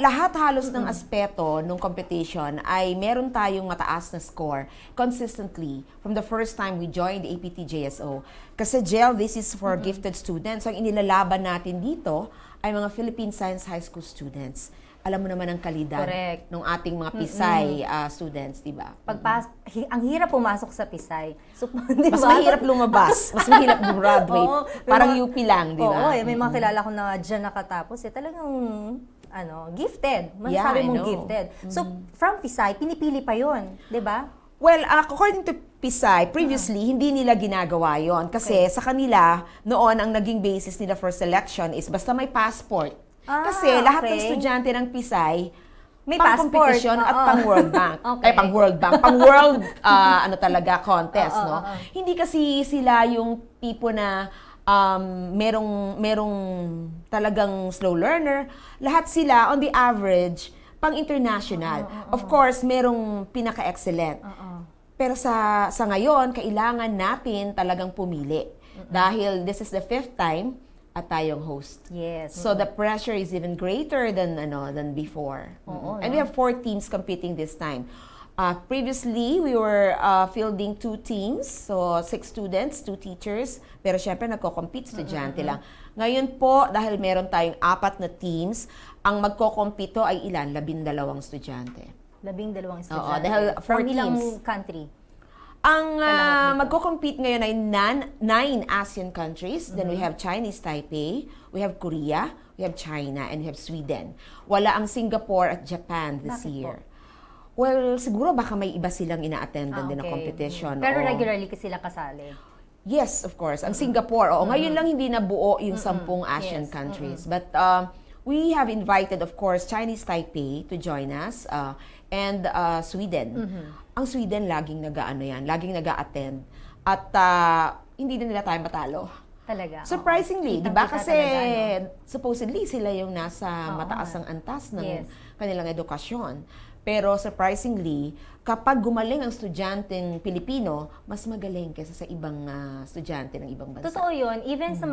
S6: Lahat halos ng aspeto ng competition ay meron tayong mataas na score consistently from the first time we joined the APTJSO. Kasi Jel, this is for gifted students. So, ang inilalaban natin dito ay mga Philippine Science High School students. Alam mo naman ang kalidad
S1: Correct.
S6: ng ating mga Pisay students, di ba?
S1: Ang hirap pumasok sa Pisay. So, di
S6: Mas
S1: ba?
S6: mahirap lumabas, mas mahirap graduate.
S1: Oo, may
S6: Parang
S1: mga-
S6: UP lang, di ba?
S1: Oo, may mga kilala ko na dyan nakatapos. Talagang, gifted. Masasabi
S6: Yeah, I
S1: mong
S6: know.
S1: gifted. So, from Pisay, pinipili pa yon, di ba?
S6: Well, according to Pisay, previously, hindi nila ginagawa yon. Kasi sa kanila, noon, ang naging basis nila for selection is basta may passport. Kasi lahat ng
S1: okay.
S6: estudyante ng Pisay,
S1: May
S6: pang
S1: passport.
S6: competition at
S1: Oo.
S6: pang World Bank.
S1: Okay.
S6: Ay, pang World Bank. Pang World, talaga, contest, no? Hindi kasi sila yung tipo na merong talagang slow learner. Lahat sila, on the average, pang international. Of course, merong pinaka-excellent. Pero sa ngayon, kailangan natin talagang pumili. Dahil this is the 5th time at tayong host.
S1: Yes.
S6: So the pressure is even greater than before. And we have 4 teams competing this time. Previously, we were fielding 2 teams, so 6 students, 2 teachers, pero syempre nagko-compete estudyante lang. Ngayon po, dahil meron tayong 4 na teams, ang magko-compete ay ilan? 12 estudyante.
S1: 12 estudyante.
S6: Oo, dahil 4
S1: From ilang
S6: teams.
S1: country?
S6: Ang
S1: nito?
S6: magko-compete ngayon ay 9 ASEAN countries. Then we have Chinese Taipei, we have Korea, we have China, and we have Sweden. Wala ang Singapore at Japan this
S1: Bakit
S6: year.
S1: po?
S6: Well, siguro baka may iba silang ina-attendan din na competition.
S1: Pero
S6: Oo.
S1: regularly kasi sila kasali.
S6: Yes, of course. Ang Singapore, ngayon lang hindi nabuo yung 10 ASEAN
S1: Yes.
S6: countries. But we have invited, of course, Chinese Taipei to join us and Sweden. Ang Sweden laging laging nag-a-attend. At hindi din nila tayo matalo.
S1: Talaga.
S6: Surprisingly, di ba?
S1: Kitang-kita
S6: Kasi
S1: talaga, no?
S6: supposedly sila yung nasa
S1: Oo
S6: mataas
S1: nga.
S6: ang antas ng
S1: Yes.
S6: kanilang edukasyon. Pero surprisingly, kapag gumaling ang estudyanteng Pilipino, mas magaling kaysa sa ibang estudyante ng ibang bansa.
S1: Totoo yun. Even sa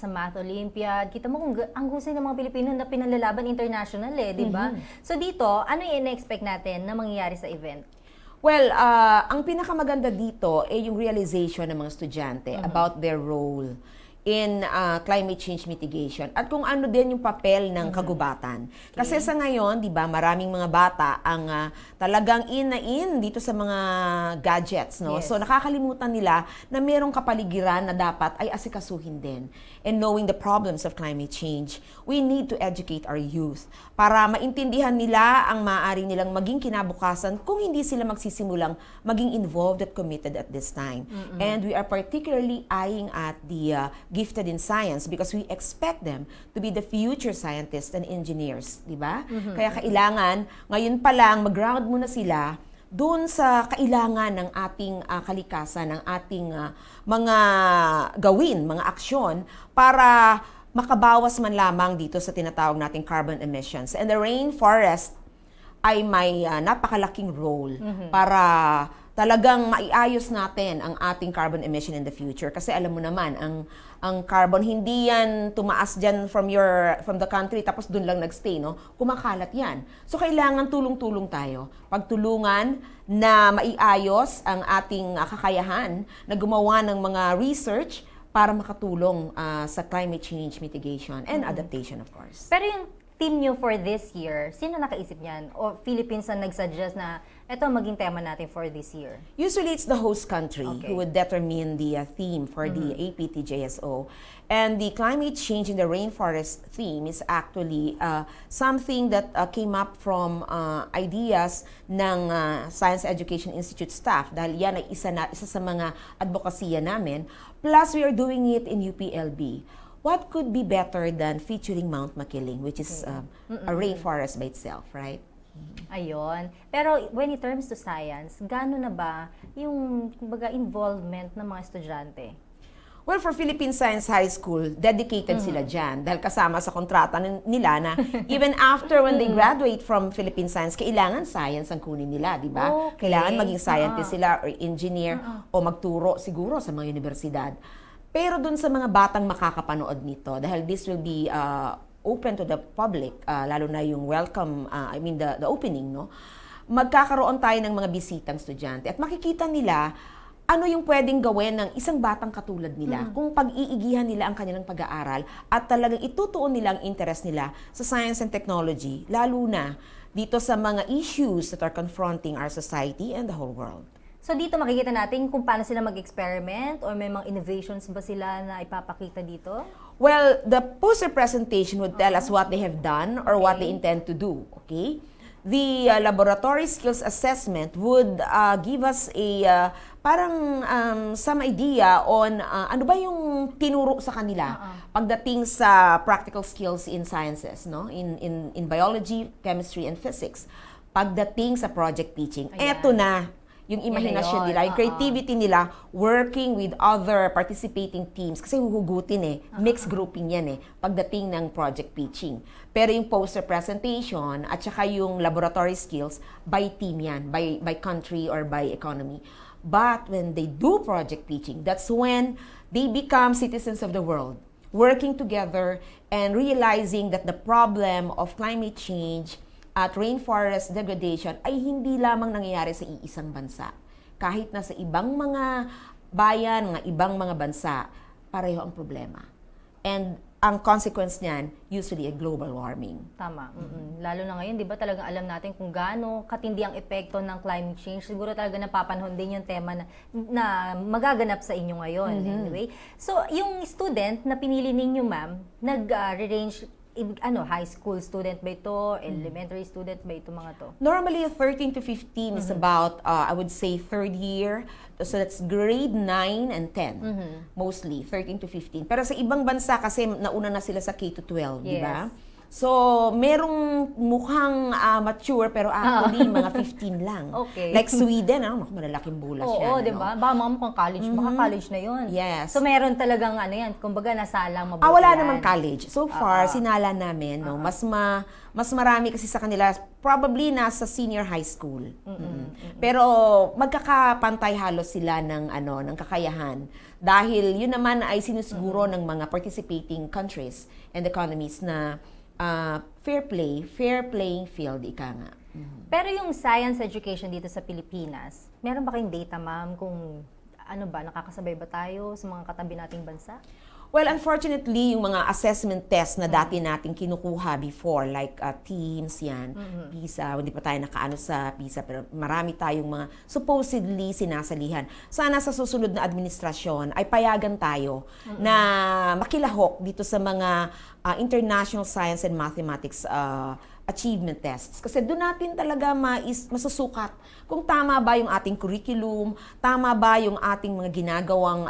S1: Math Olympiad, kita mo kung ang husay ng mga Pilipino na pinalalaban international di ba? So dito, ano yung ina-expect natin na mangyayari sa event?
S6: Well, ang pinakamaganda dito ay yung realization ng mga estudyante about their role in climate change mitigation at kung ano din yung papel ng kagubatan. Kasi sa ngayon, di ba, maraming mga bata ang talagang in dito sa mga gadgets, no?
S1: Yes.
S6: So nakakalimutan nila na merong kapaligiran na dapat ay asikasuhin din. And knowing the problems of climate change, we need to educate our youth para maintindihan nila ang maaari nilang maging kinabukasan kung hindi sila magsisimulang maging involved at committed at this time. And we are particularly eyeing at the gifted in science because we expect them to be the future scientists and engineers, di ba? Kaya kailangan, ngayon pa lang, mag-ground muna sila doon sa kailangan ng ating kalikasan, ng ating mga gawin, mga aksyon para makabawas man lamang dito sa tinatawag nating carbon emissions. And the rainforest ay may napakalaking role para talagang maiayos natin ang ating carbon emission in the future. Kasi alam mo naman, ang carbon, hindi yan tumaas dyan from the country tapos dun lang nagstay, no? Kumakalat yan. So, kailangan tulong-tulong tayo. Pagtulungan na maiayos ang ating kakayahan na gumawa ng mga research para makatulong sa climate change mitigation and adaptation, of course.
S1: Pero yung team nyo for this year, sino nakaisip niyan? O Philippines ang nag-suggest na ito maging tema natin for this year?
S6: Usually, it's the host country
S1: Okay.
S6: who would determine the theme for the APTJSO. And the climate change in the rainforest theme is actually something that came up from ideas ng Science Education Institute staff dahil yan ay isa sa mga advokasya namin. Plus, we are doing it in UPLB. What could be better than featuring Mount Makiling, which is a rainforest by itself, right?
S1: Ayun. Pero when it comes to science, gaano na ba yung kumbaga, involvement ng mga estudyante?
S6: Well, for Philippine Science High School, dedicated sila dyan dahil kasama sa kontrata nila na even after when they graduate from Philippine Science, kailangan science ang kunin nila, di ba?
S1: Okay.
S6: Kailangan maging scientist sila or engineer o magturo siguro sa mga universidad. Pero dun sa mga batang makakapanood nito, dahil this will be open to the public, lalo na yung welcome, the opening, no? Magkakaroon tayo ng mga bisitang estudyante at makikita nila ano yung pwedeng gawin ng isang batang katulad nila kung pag-iigihan nila ang kanilang pag-aaral at talagang itutuon nila ang interest nila sa science and technology, lalo na dito sa mga issues that are confronting our society and the whole world.
S1: So dito makikita natin kung paano sila mag-experiment or may mga innovations ba sila na ipapakita dito?
S6: Well, the poster presentation would tell us what they have done or what
S1: Okay.
S6: they intend to do, okay? The laboratory skills assessment would give us a parang some idea on ano ba yung tinuro sa kanila pagdating sa practical skills in sciences, no? In biology, chemistry, and physics. Pagdating sa project teaching,
S1: Ayan.
S6: eto na yung imahinasyon
S1: yun.
S6: nila, yung creativity nila, working with other participating teams. Kasi huhugutin mixed grouping yan pagdating ng project pitching. Pero yung poster presentation at saka yung laboratory skills, by team yan, by country or by economy. But when they do project pitching, that's when they become citizens of the world, working together and realizing that the problem of climate change at rainforest degradation ay hindi lamang nangyayari sa iisang bansa. Kahit na sa ibang mga bayan, mga ibang mga bansa, pareho ang problema. And ang consequence niyan, usually a global warming.
S1: Tama. Lalo na ngayon, di ba talagang alam natin kung gaano katindi ang epekto ng climate change. Siguro talaga napapanahon din yung tema na magaganap sa inyo ngayon. Anyway, so yung student na pinili ninyo, ma'am, nag-range, high school student ba ito? Elementary student ba ito mga to?
S6: Normally, 13 to 15 is about, I would say, third year. So that's grade 9 and 10. Mostly, 13 to 15. Pero sa ibang bansa kasi nauna na sila sa K to 12, di ba?
S1: Yes.
S6: So, merong mukhang mature pero actually mga 15 lang.
S1: Okay.
S6: Like Sweden, malalaking bulas
S1: Oo,
S6: yan.
S1: di ba? Baka mga mukhang college. Baka college na yun.
S6: Yes.
S1: So, meron talagang yan, kumbaga nasalang mabuti
S6: Wala
S1: yan.
S6: namang college. So far, sinala namin, no, mas marami kasi sa kanila, probably nasa senior high school. Pero magkakapantay halos sila ng kakayahan. Dahil yun naman ay sinusiguro ng mga participating countries and economies na fair playing field, ika nga.
S1: Pero yung science education dito sa Pilipinas, meron ba kayong data, ma'am, kung nakakasabay ba tayo sa mga katabi nating bansa?
S6: Well, unfortunately, yung mga assessment test na dati nating kinukuha before, like TEAMS yan, PISA, hindi pa tayo nakaano sa PISA, pero marami tayong mga supposedly sinasalihan. Sana sa susunod na administrasyon ay payagan tayo na makilahok dito sa mga international science and mathematics achievement tests. Kasi doon natin talaga masusukat kung tama ba yung ating curriculum, tama ba yung ating mga ginagawang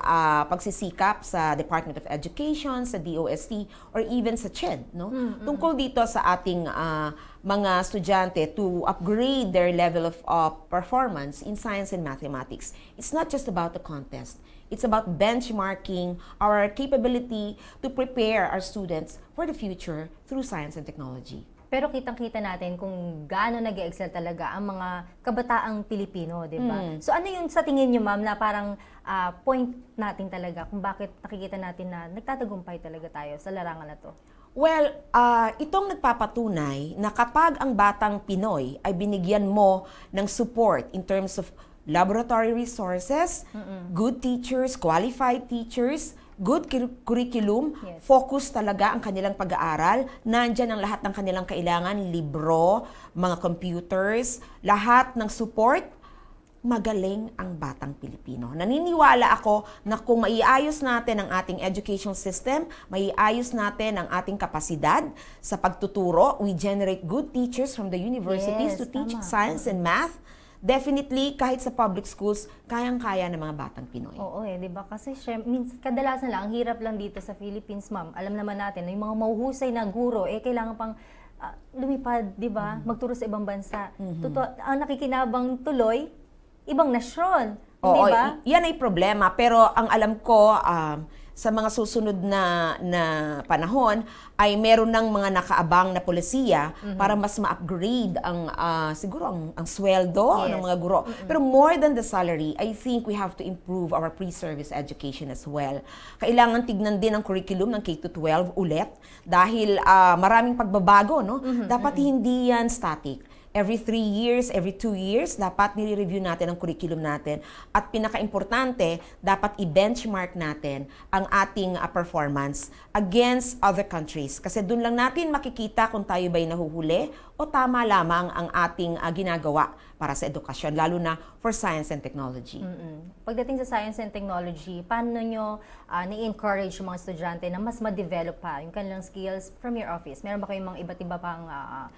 S6: pagsisikap sa Department of Education, sa DOST, or even sa CHED. No? Tungkol dito sa ating mga estudyante to upgrade their level of performance in science and mathematics. It's not just about the contest. It's about benchmarking our capability to prepare our students for the future through science and technology.
S1: Pero kitang-kita natin kung gaano nag-excel talaga ang mga kabataang Pilipino, di ba? So ano yung sa tingin niyo, ma'am, na parang point natin talaga kung bakit nakikita natin na nagtatagumpay talaga tayo sa larangan na to?
S6: Well, itong nagpapatunay na kapag ang batang Pinoy ay binigyan mo ng support in terms of laboratory resources, good teachers, qualified teachers, good curriculum,
S1: Yes.
S6: focus talaga ang kanilang pag-aaral, nandyan ang lahat ng kanilang kailangan, libro, mga computers, lahat ng support, magaling ang batang Pilipino. Naniniwala ako na kung maiayos natin ang ating education system, maiayos natin ang ating kapasidad sa pagtuturo, we generate good teachers from the universities
S1: Yes,
S6: to teach
S1: tama.
S6: science and math, definitely, kahit sa public schools, kayang-kaya ng mga batang Pinoy.
S1: Oo di ba? Kasi kadalasan lang, ang hirap lang dito sa Philippines, ma'am. Alam naman natin, yung mga mahuhusay na guro, kailangan pang lumipad, di ba? Magturo sa ibang bansa. Ang nakikinabang tuloy, ibang nasyon. Di
S6: Oo,
S1: ba?
S6: yan ay problema. Pero ang alam ko, sa mga susunod na panahon, ay meron ng mga nakaabang na polisiya para mas ma-upgrade siguro ang sweldo
S1: Yes.
S6: ng mga guro. Pero more than the salary, I think we have to improve our pre-service education as well. Kailangan tignan din ang curriculum ng K-12 ulit dahil maraming pagbabago, no? Dapat hindi yan static. Every 3 years, every 2 years, dapat nire-review natin ang curriculum natin. At pinaka-importante, dapat i-benchmark natin ang ating performance against other countries. Kasi doon lang natin makikita kung tayo ba'y nahuhuli o tama lamang ang ating ginagawa para sa edukasyon, lalo na for science and technology.
S1: Pagdating sa science and technology, paano nyo ni-encourage yung mga estudyante na mas ma-develop pa yung kanilang skills from your office? Meron ba kayong mga iba't iba pang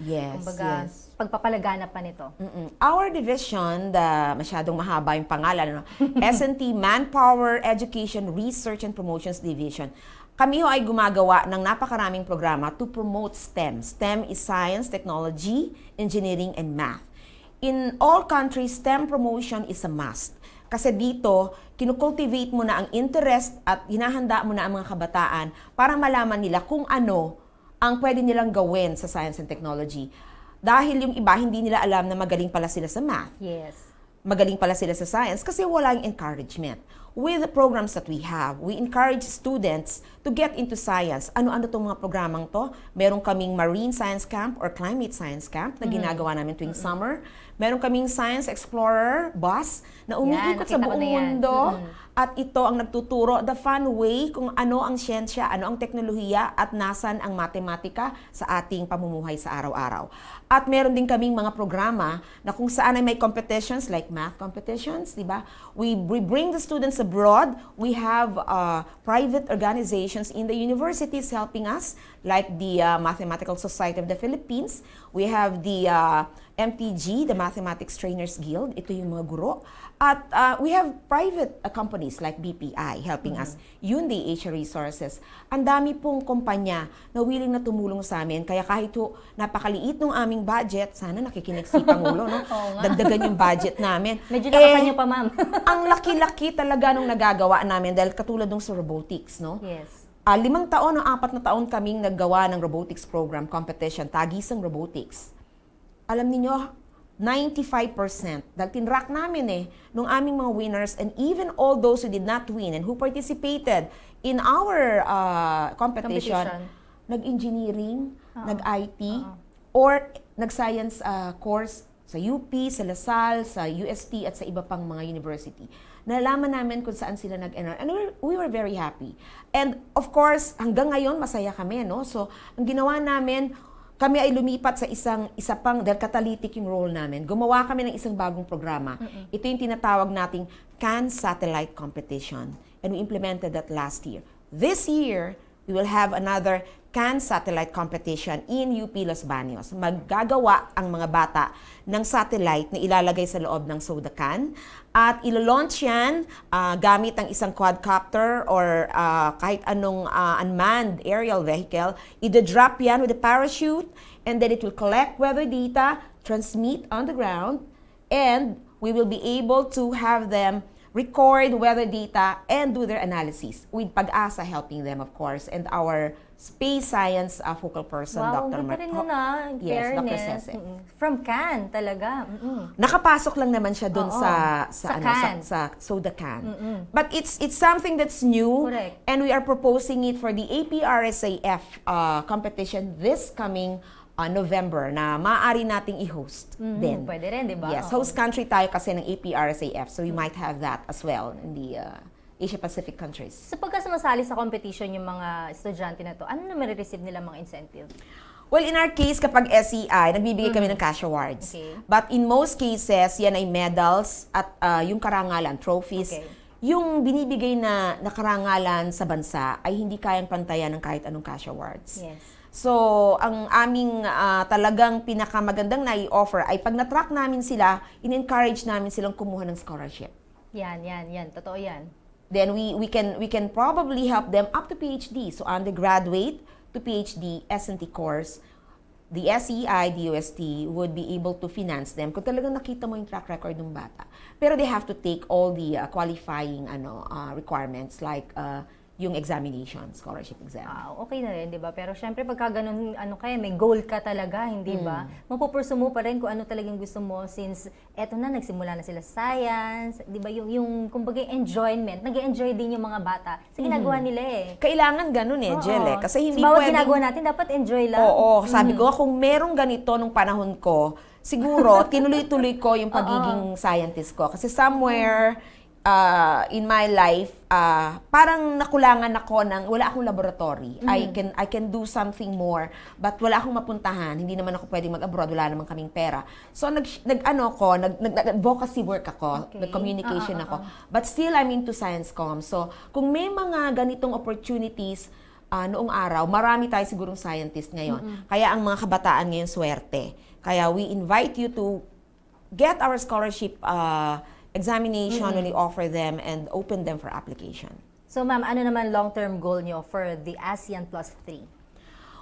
S6: Yes,
S1: kumbaga,
S6: yes.
S1: pagpapalaganap pa nito?
S6: Our division, masyadong mahaba yung pangalan, no? S&T Manpower Education Research and Promotions Division. Kami ho ay gumagawa ng napakaraming programa to promote STEM. STEM is Science, Technology, Engineering, and Math. In all countries, STEM promotion is a must. Kasi dito, kinukultivate mo na ang interest at hinahanda mo na ang mga kabataan para malaman nila kung ano ang pwede nilang gawin sa science and technology. Dahil yung iba, hindi nila alam na magaling pala sila sa math.
S1: Yes.
S6: Magaling pala sila sa science kasi wala yung encouragement. with the programs that we have, we encourage students to get into science. Ano-ano itong mga programang to? Meron kaming Marine Science Camp or Climate Science Camp na ginagawa namin tuwing summer. Meron kaming Science Explorer bus na umiikot sa
S1: nakita ko
S6: buong
S1: na yan.
S6: mundo. At ito ang nagtuturo, the fun way kung ano ang siyensya, ano ang teknolohiya at nasan ang matematika sa ating pamumuhay sa araw-araw. At meron din kaming mga programa na kung saan ay may competitions like math competitions, di ba? We bring the students abroad. We have private organizations in the universities helping us like the Mathematical Society of the Philippines. We have the MTG, the Mathematics Trainers Guild. Ito yung mga guro. At we have private companies like BPI helping us. Yun, the Asia Resources. Ang dami pong kumpanya na willing na tumulong sa amin. Kaya kahit napakaliit ng aming budget, sana nakikinig si Pangulo, no? Dagdagan yung budget namin.
S1: Medyo nakasanyo pa, ma'am.
S6: Ang laki-laki talaga nung nagagawa namin dahil katulad nung sa robotics, no?
S1: Yes.
S6: 5 taon o 4 na taon kaming naggawa ng robotics program competition, Tagisang Robotics. Alam niyo, 95% dahil tinrack namin nung aming mga winners and even all those who did not win and who participated in our competition. Nag-engineering, nag-IT, or nag-science course sa UP, sa LaSalle, sa UST at sa iba pang mga university. Nalaman namin kung saan sila nag-enroll. And we were very happy. And of course, hanggang ngayon, masaya kami, no? So, ang ginawa namin, kami ay lumipat sa isa pang, dahil catalytic yung role namin, gumawa kami ng isang bagong programa. Ito yung tinatawag nating CAN Satellite Competition. And we implemented that last year. This year, we will have another CAN Satellite Competition in UP Los Baños. Maggagawa ang mga bata ng satellite na ilalagay sa loob ng soda can. At ilo-launch yan gamit ang isang quadcopter or kahit anong unmanned aerial vehicle. Ida-drop yan with a parachute and then it will collect weather data, transmit on the ground, and we will be able to have them record weather data and do their analysis with PAG-ASA helping them, of course, and our space science focal person,
S1: Wow,
S6: Dr.
S1: ang ganda rin nun in
S6: Yes, Dr.
S1: fairness.
S6: Cese.
S1: From Can, talaga.
S6: Nakapasok lang naman siya doon
S1: Oo. Sa can.
S6: sa soda can. But it's something that's new.
S1: Correct.
S6: And we are proposing it for the APRSAF competition this coming November na maaari nating i-host din.
S1: Pwede rin, di ba?
S6: Yes,
S1: Oo.
S6: host country tayo kasi ng APRSAF, so we might have that as well in the Asia-Pacific countries.
S1: So pagka sumasali sa competition yung mga estudyante na to, ano na marireceive nila mga incentive?
S6: Well, in our case, kapag SEI, nagbibigay kami ng cash awards.
S1: Okay.
S6: But in most cases, yan ay medals at yung karangalan, trophies.
S1: Okay.
S6: Yung binibigay na karangalan sa bansa ay hindi kayang pantayan ng kahit anong cash awards.
S1: Yes.
S6: So, ang aming talagang pinakamagandang na-i-offer ay pag na-track namin sila, in-encourage namin silang kumuha ng scholarship.
S1: Yan. Totoo yan.
S6: Then we can probably help them up to PhD. So, undergraduate to PhD S&T course, the SEI, DOST would be able to finance them kung talagang nakita mo yung track record ng bata. Pero they have to take all the qualifying requirements like yung examination, scholarship exam.
S1: Okay na rin, di ba? Pero syempre, pagka ganun, may goal ka talaga, hindi ba? Mapupurso mo pa rin kung ano talagang gusto mo since eto na, nagsimula na sila sa science, di ba? Yung kumbaga, enjoyment, nag-enjoy din yung mga bata sa ginagawa nila
S6: Kailangan ganun Jel. Kasi hindi
S1: bawat
S6: pwedeng...
S1: ginagawa natin, dapat enjoy lang.
S6: Oo, sabi ko, kung merong ganito nung panahon ko, siguro, tinuloy-tuloy ko yung pagiging scientist ko. Kasi somewhere in my life, parang nakulangan ako ng wala akong laboratory. I can do something more, but wala akong mapuntahan. Hindi naman ako pwedeng mag-abroad, wala naman kaming pera. So nag-advocacy work ako, nag-communication ako. But still I'm into science comm. So kung may mga ganitong opportunities noong araw, marami tayo sigurong scientist ngayon. Kaya ang mga kabataan ngayon swerte. Kaya we invite you to get our scholarship examination when we offer them and open them for application.
S1: So ma'am, ano naman long-term goal nyo for the ASEAN Plus 3?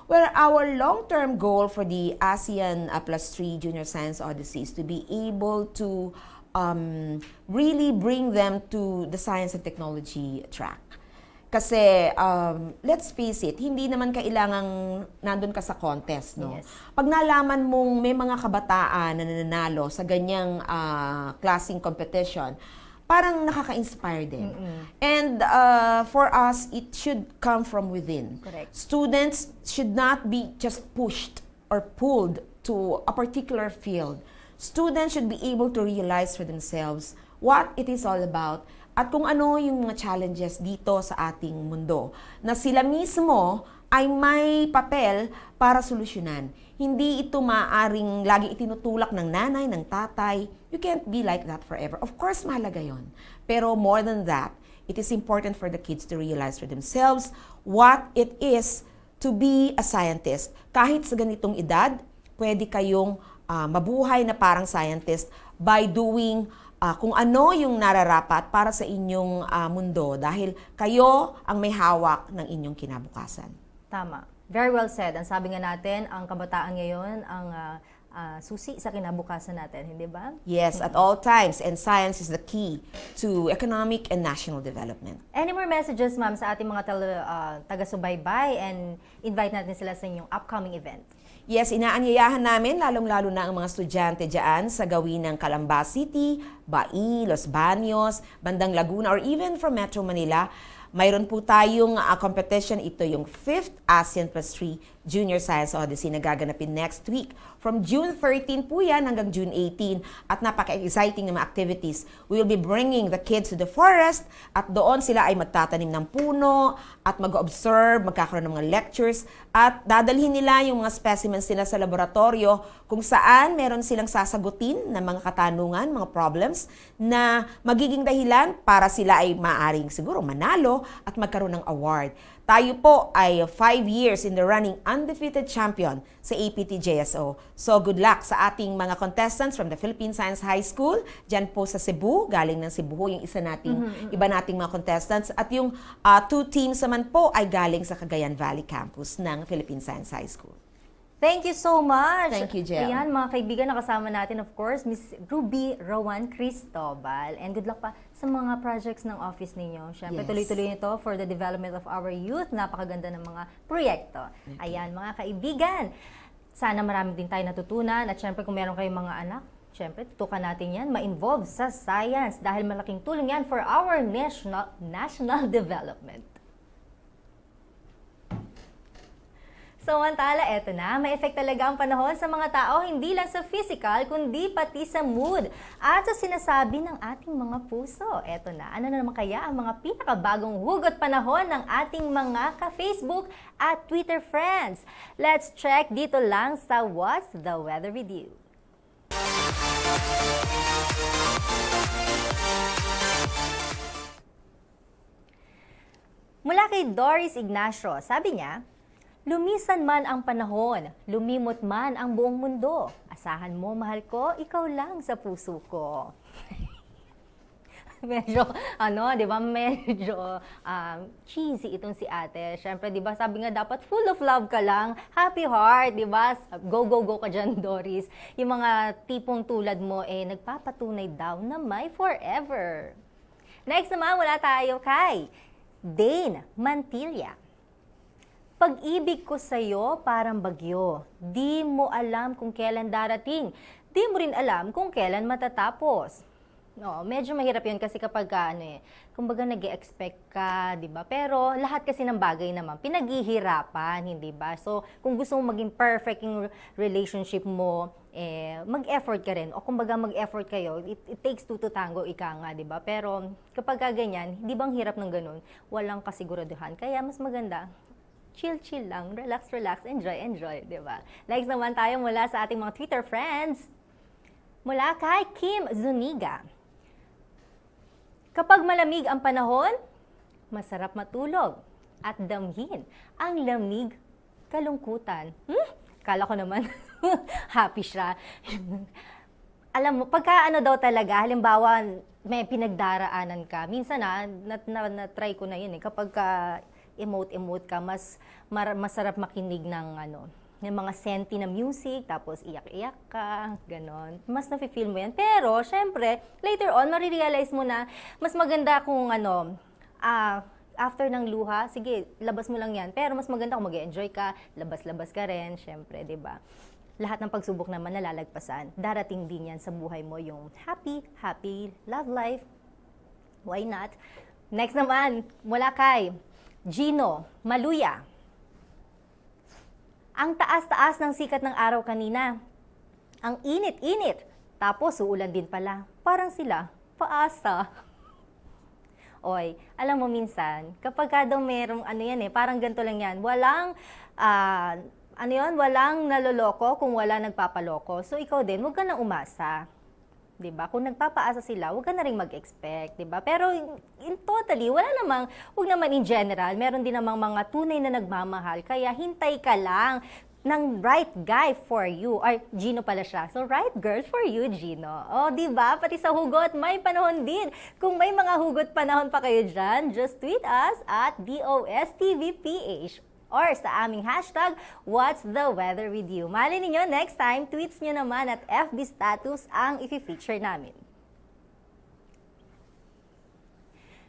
S6: Well, our long-term goal for the ASEAN Plus 3 Junior Science Odyssey is to be able to really bring them to the science and technology track. Kasi, let's face it, hindi naman kailangang nandun ka sa contest, no?
S1: Yes.
S6: Pag nalaman mong may mga kabataan na nananalo sa ganyang klaseng competition, parang nakaka-inspire din. And for us, it should come from within.
S1: Correct.
S6: Students should not be just pushed or pulled to a particular field. Students should be able to realize for themselves what it is all about at kung ano yung mga challenges dito sa ating mundo na sila mismo ay may papel para solusyonan. Hindi ito maaring lagi itinutulak ng nanay, ng tatay. You can't be like that forever. Of course, mahalaga yon. Pero more than that, it is important for the kids to realize for themselves what it is to be a scientist. Kahit sa ganitong edad, pwede kayong mabuhay na parang scientist by doing kung ano yung nararapat para sa inyong mundo dahil kayo ang may hawak ng inyong kinabukasan.
S1: Tama. Very well said. Ang sabi nga natin, ang kabataan ngayon ang susi sa kinabukasan natin, hindi ba?
S6: Yes, at all times. And science is the key to economic and national development.
S1: Any more messages, ma'am, sa ating mga taga-subaybay and invite natin sila sa inyong upcoming event?
S6: Yes, inaanyayahan namin, lalong-lalo na ang mga estudyante dyan sa gawin ng Calamba City, Bai, Los Baños, bandang Laguna, or even from Metro Manila. Mayroon po tayong competition. Ito yung 5th ASEAN Plus 3 Junior Science Odyssey na gaganapin next week. From June 13 po yan hanggang June 18 at napaka-exciting na mga activities. We will be bringing the kids to the forest at doon sila ay magtatanim ng puno at mag-observe, magkakaroon ng mga lectures at dadalhin nila yung mga specimens nila sa laboratorio kung saan meron silang sasagutin ng mga katanungan, mga problems na magiging dahilan para sila ay maaring siguro manalo at magkaroon ng award. Tayo po ay 5 years in the running undefeated champion sa APT-JSO. So good luck sa ating mga contestants from the Philippine Science High School, dyan po sa Cebu, galing ng Cebu yung iba nating mga contestants. At yung 2 teams naman po ay galing sa Cagayan Valley campus ng Philippine Science High School.
S1: Thank you so much.
S6: Thank you, Jel.
S1: Ayan, mga kaibigan, nakasama natin, of course, Miss Ruby Rowan Cristobal. And good luck pa sa mga projects ng office ninyo. Siyempre,
S6: Yes.
S1: tuloy-tuloy ito for the development of our youth. Napakaganda ng mga proyekto. Ayan, mga kaibigan. Sana marami din tayo natutunan. At siyempre, kung meron kayong mga anak, siyempre, tutukan natin yan, ma-involve sa science. Dahil malaking tulong yan for our national development. Samantala, eto na, may effect talaga ang panahon sa mga tao, hindi lang sa physical, kundi pati sa mood at sa sinasabi ng ating mga puso. Eto na, ano na naman kaya ang mga pinakabagong hugot panahon ng ating mga ka-Facebook at Twitter friends? Let's check dito lang sa What's the Weather With You. Mula kay Doris Ignacio, sabi niya, lumisan man ang panahon, lumimot man ang buong mundo. Asahan mo, mahal ko, ikaw lang sa puso ko. Medyo, di ba, medyo cheesy itong si ate. Siyempre, di ba, sabi nga dapat full of love ka lang, happy heart, di ba? Go, go, go ka dyan, Doris. Yung mga tipong tulad mo, nagpapatunay daw na may forever. Next naman, wala tayo kay Dane Mantilla. Pag-ibig ko sa'yo parang bagyo. Di mo alam kung kailan darating. Di mo rin alam kung kailan matatapos. No, medyo mahirap yun kasi kapag kumbaga nag-e-expect ka, di ba? Pero lahat kasi ng bagay naman, pinaghihirapan, hindi ba? So, kung gusto mo maging perfect yung relationship mo, mag-effort ka rin. O kumbaga mag-effort kayo, it takes two to tango, ika nga, di ba? Pero kapag ganyan, di bang hirap ng ganun? Walang kasiguraduhan. Kaya mas maganda, chill lang, relax, enjoy, di ba? Next naman tayo mula sa ating mga Twitter friends. Mula kay Kim Zuniga. Kapag malamig ang panahon, masarap matulog at damhin ang lamig kalungkutan. Kala ko naman, happy siya. Alam mo, pagka daw talaga, halimbawa, may pinagdaraanan ka, minsan na-try ko na yun kapag emote ka, masarap makinig ng ng mga senti na music, tapos iyak-iyak ka, ganon. Mas nafe-feel mo yan. Pero, syempre, later on, marirealize mo na, mas maganda kung after ng luha, sige, labas mo lang yan. Pero mas maganda kung mag-enjoy ka, labas-labas ka rin, syempre, di ba? Lahat ng pagsubok naman nalalagpasan. Darating din yan sa buhay mo yung happy, love life, Why not? Next naman, mula kay Gino Maluya. Ang taas-taas ng sikat ng araw kanina. Ang init-init. Tapos uulan din pala. Parang sila, paasa. Oy, alam mo minsan, kapag ka daw merong parang ganito lang yan. Walang, walang naloloko kung wala nagpapaloko. So ikaw din, huwag ka na umasa. 'Di ba? Kung nagpapaasa sila, huwag ka na ring mag-expect, 'di ba? Pero in totally, huwag naman in general, meron din namang mga tunay na nagmamahal, kaya hintay ka lang ng right guy for you. Or Gino pala siya. So right girl for you, Gino. Oh, 'di ba? Pati sa hugot, may panahon din. Kung may mga hugot panahon pa kayo diyan, just tweet us at BOSTVPH. Or sa aming hashtag, What's the Weather with you? Mali ninyo, next time, tweets nyo naman at FB status ang i-feature namin.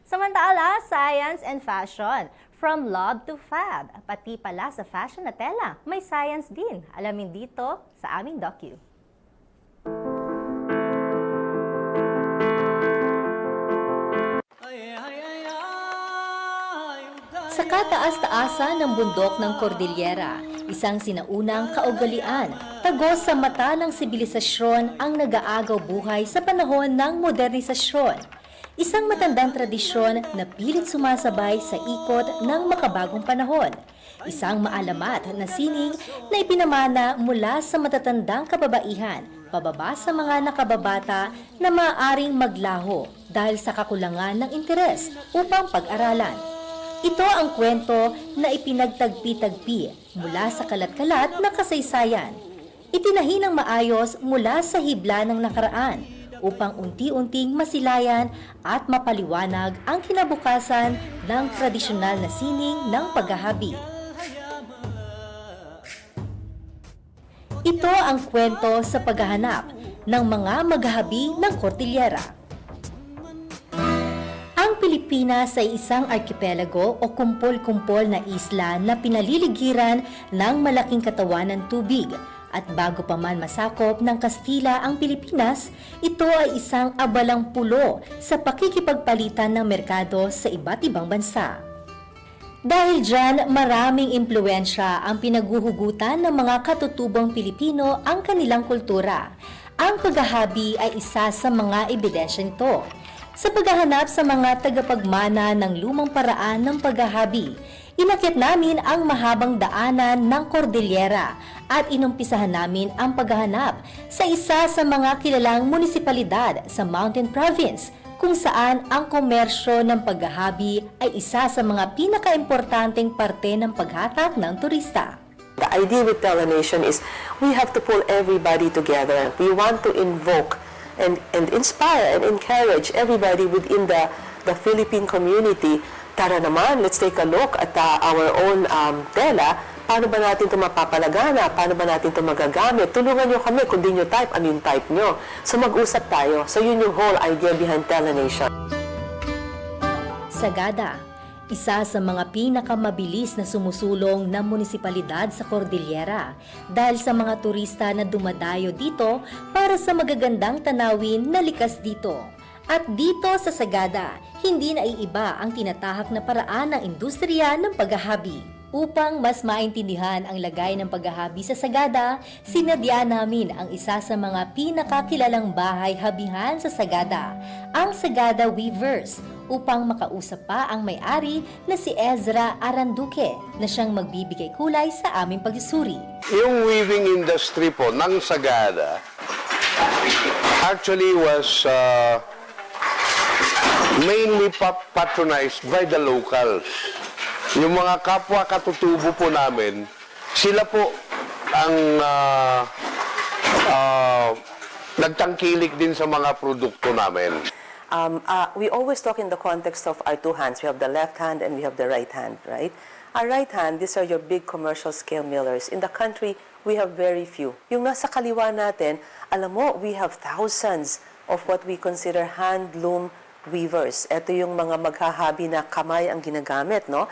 S1: Samantala, science and fashion. From love to fab. Pati pala sa fashion na tela, may science din. Alamin dito sa aming docu. Sa kataas-taasan ng bundok ng Cordillera, isang sinaunang kaugalian, tagos sa mata ng sibilisasyon ang nag-aagaw buhay sa panahon ng modernisasyon. Isang matandang tradisyon na pilit sumasabay sa ikot ng makabagong panahon. Isang maalamat na sining na ipinamana mula sa matatandang kababaihan, pababa sa mga nakababata na maaaring maglaho dahil sa kakulangan ng interes upang pag-aralan. Ito ang kwento na ipinagtagpi-tagpi mula sa kalat-kalat na kasaysayan. Itinahi ng maayos mula sa hibla ng nakaraan upang unti-unting masilayan at mapaliwanag ang kinabukasan ng tradisyonal na sining ng paghahabi. Ito ang kwento sa paghahanap ng mga maghahabi ng Cordillera. Ang Pilipinas ay isang arkipelago o kumpol-kumpol na isla na pinaliligiran ng malaking katawan ng tubig. At bago pa man masakop ng Kastila ang Pilipinas, ito ay isang abalang pulo sa pakikipagpalitan ng merkado sa iba't ibang bansa. Dahil dyan, maraming impluensya ang pinaguhugutan ng mga katutubong Pilipino ang kanilang kultura. Ang paghahabi ay isa sa mga ebidensya nito. Sa paghahanap sa mga tagapagmana ng lumang paraan ng paghahabi, inakyat namin ang mahabang daanan ng Cordillera at inumpisahan namin ang paghahanap sa isa sa mga kilalang munisipalidad sa Mountain Province, kung saan ang komersyo ng paghahabi ay isa sa mga pinakaimportanteng parte ng paghatak ng turista.
S7: The idea with Telenation is we have to pull everybody together. We want to invoke and inspire and encourage everybody within the Philippine community. Tara naman, let's take a look at our own tela. Paano ba natin ito mapapalagana? Paano ba natin ito magagamit? Tulungan nyo kami kung di nyo type, ano yung type nyo. So mag-usap tayo. So yun yung whole idea behind Telenation.
S1: Sagada, isa sa mga pinakamabilis na sumusulong na munisipalidad sa Cordillera dahil sa mga turista na dumadayo dito para sa magagandang tanawin na likas dito. At dito sa Sagada, hindi naiiba ang tinatahak na paraan ng industriya ng paghahabi. Upang mas maintindihan ang lagay ng paghahabi sa Sagada, sinadya namin ang isa sa mga pinakakilalang bahay-habihan sa Sagada, ang Sagada Weavers, upang makausap pa ang may-ari na si Ezra Aranduque na siyang magbibigay kulay sa aming pagsusuri.
S8: Yung weaving industry po ng Sagada actually was mainly patronized by the locals. Yung mga kapwa katutubo po namin, sila po ang nagtangkilik din sa mga produkto namin.
S7: We always talk in the context of our two hands. We have the left hand and we have the right hand, right? Our right hand, these are your big commercial scale millers. In the country, we have very few. Yung nasa kaliwa natin, alam mo, we have thousands of what we consider handloom weavers. Ito yung mga maghahabi na kamay ang ginagamit, no?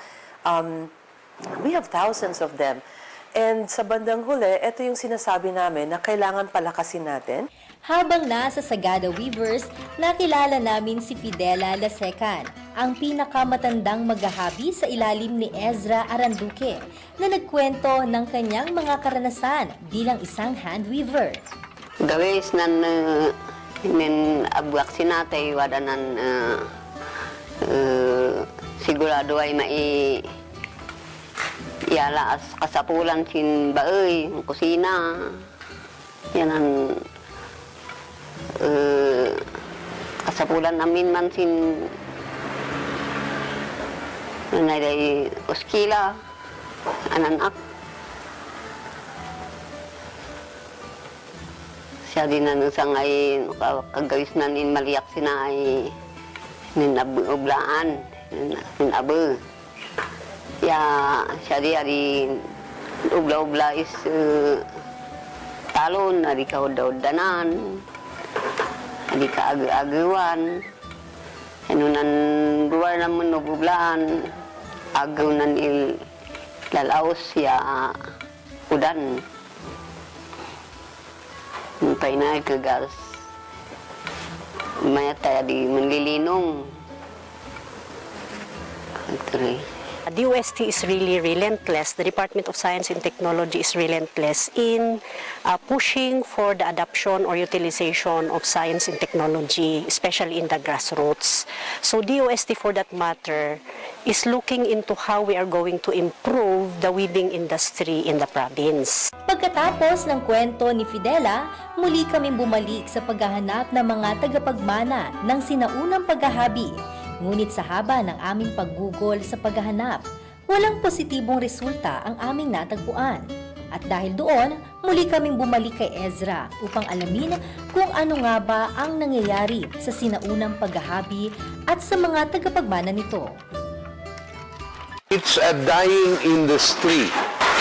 S7: We have thousands of them. And sa bandang huli, ito yung sinasabi namin na kailangan palakasin natin.
S1: Habang nasa Sagada Weavers, nakilala namin si Fidela Lasecan, ang pinakamatandang maghahabi sa ilalim ni Ezra Aranduque, na nagkwento ng kanyang mga karanasan bilang isang hand weaver.
S9: Gawis nan nin abwak sinatay wadanan sigurado ay iala as kasapulan sin baoy kusina yanan kasapulan namin man sin nanay uskila ananak siya din na nusang ay kagawis na nin maliyak sina ay ninablaan ninabu ya siya di ari ubla-ubla is talon ari kaudaudanan ari kaag-agawan anunan luar naman ublaan agaw nan il lalaos ya udan Pay na kagas maya tayo di manlilinong.
S10: DOST is really relentless. The Department of Science and Technology is relentless in pushing for the adoption or utilization of science and technology, especially in the grassroots. So DOST, for that matter, is looking into how we are going to improve the weaving industry in the province.
S1: Pagkatapos ng kwento ni Fidela, muli kaming bumalik sa paghahanap ng mga tagapagmana ng sinaunang paghahabi. Ngunit sa haba ng aming paggugol sa paghahanap, walang positibong resulta ang aming natagpuan. At dahil doon, muli kaming bumalik kay Ezra upang alamin kung ano nga ba ang nangyayari sa sinaunang paghahabi at sa mga tagapagmana nito.
S8: It's a dying industry.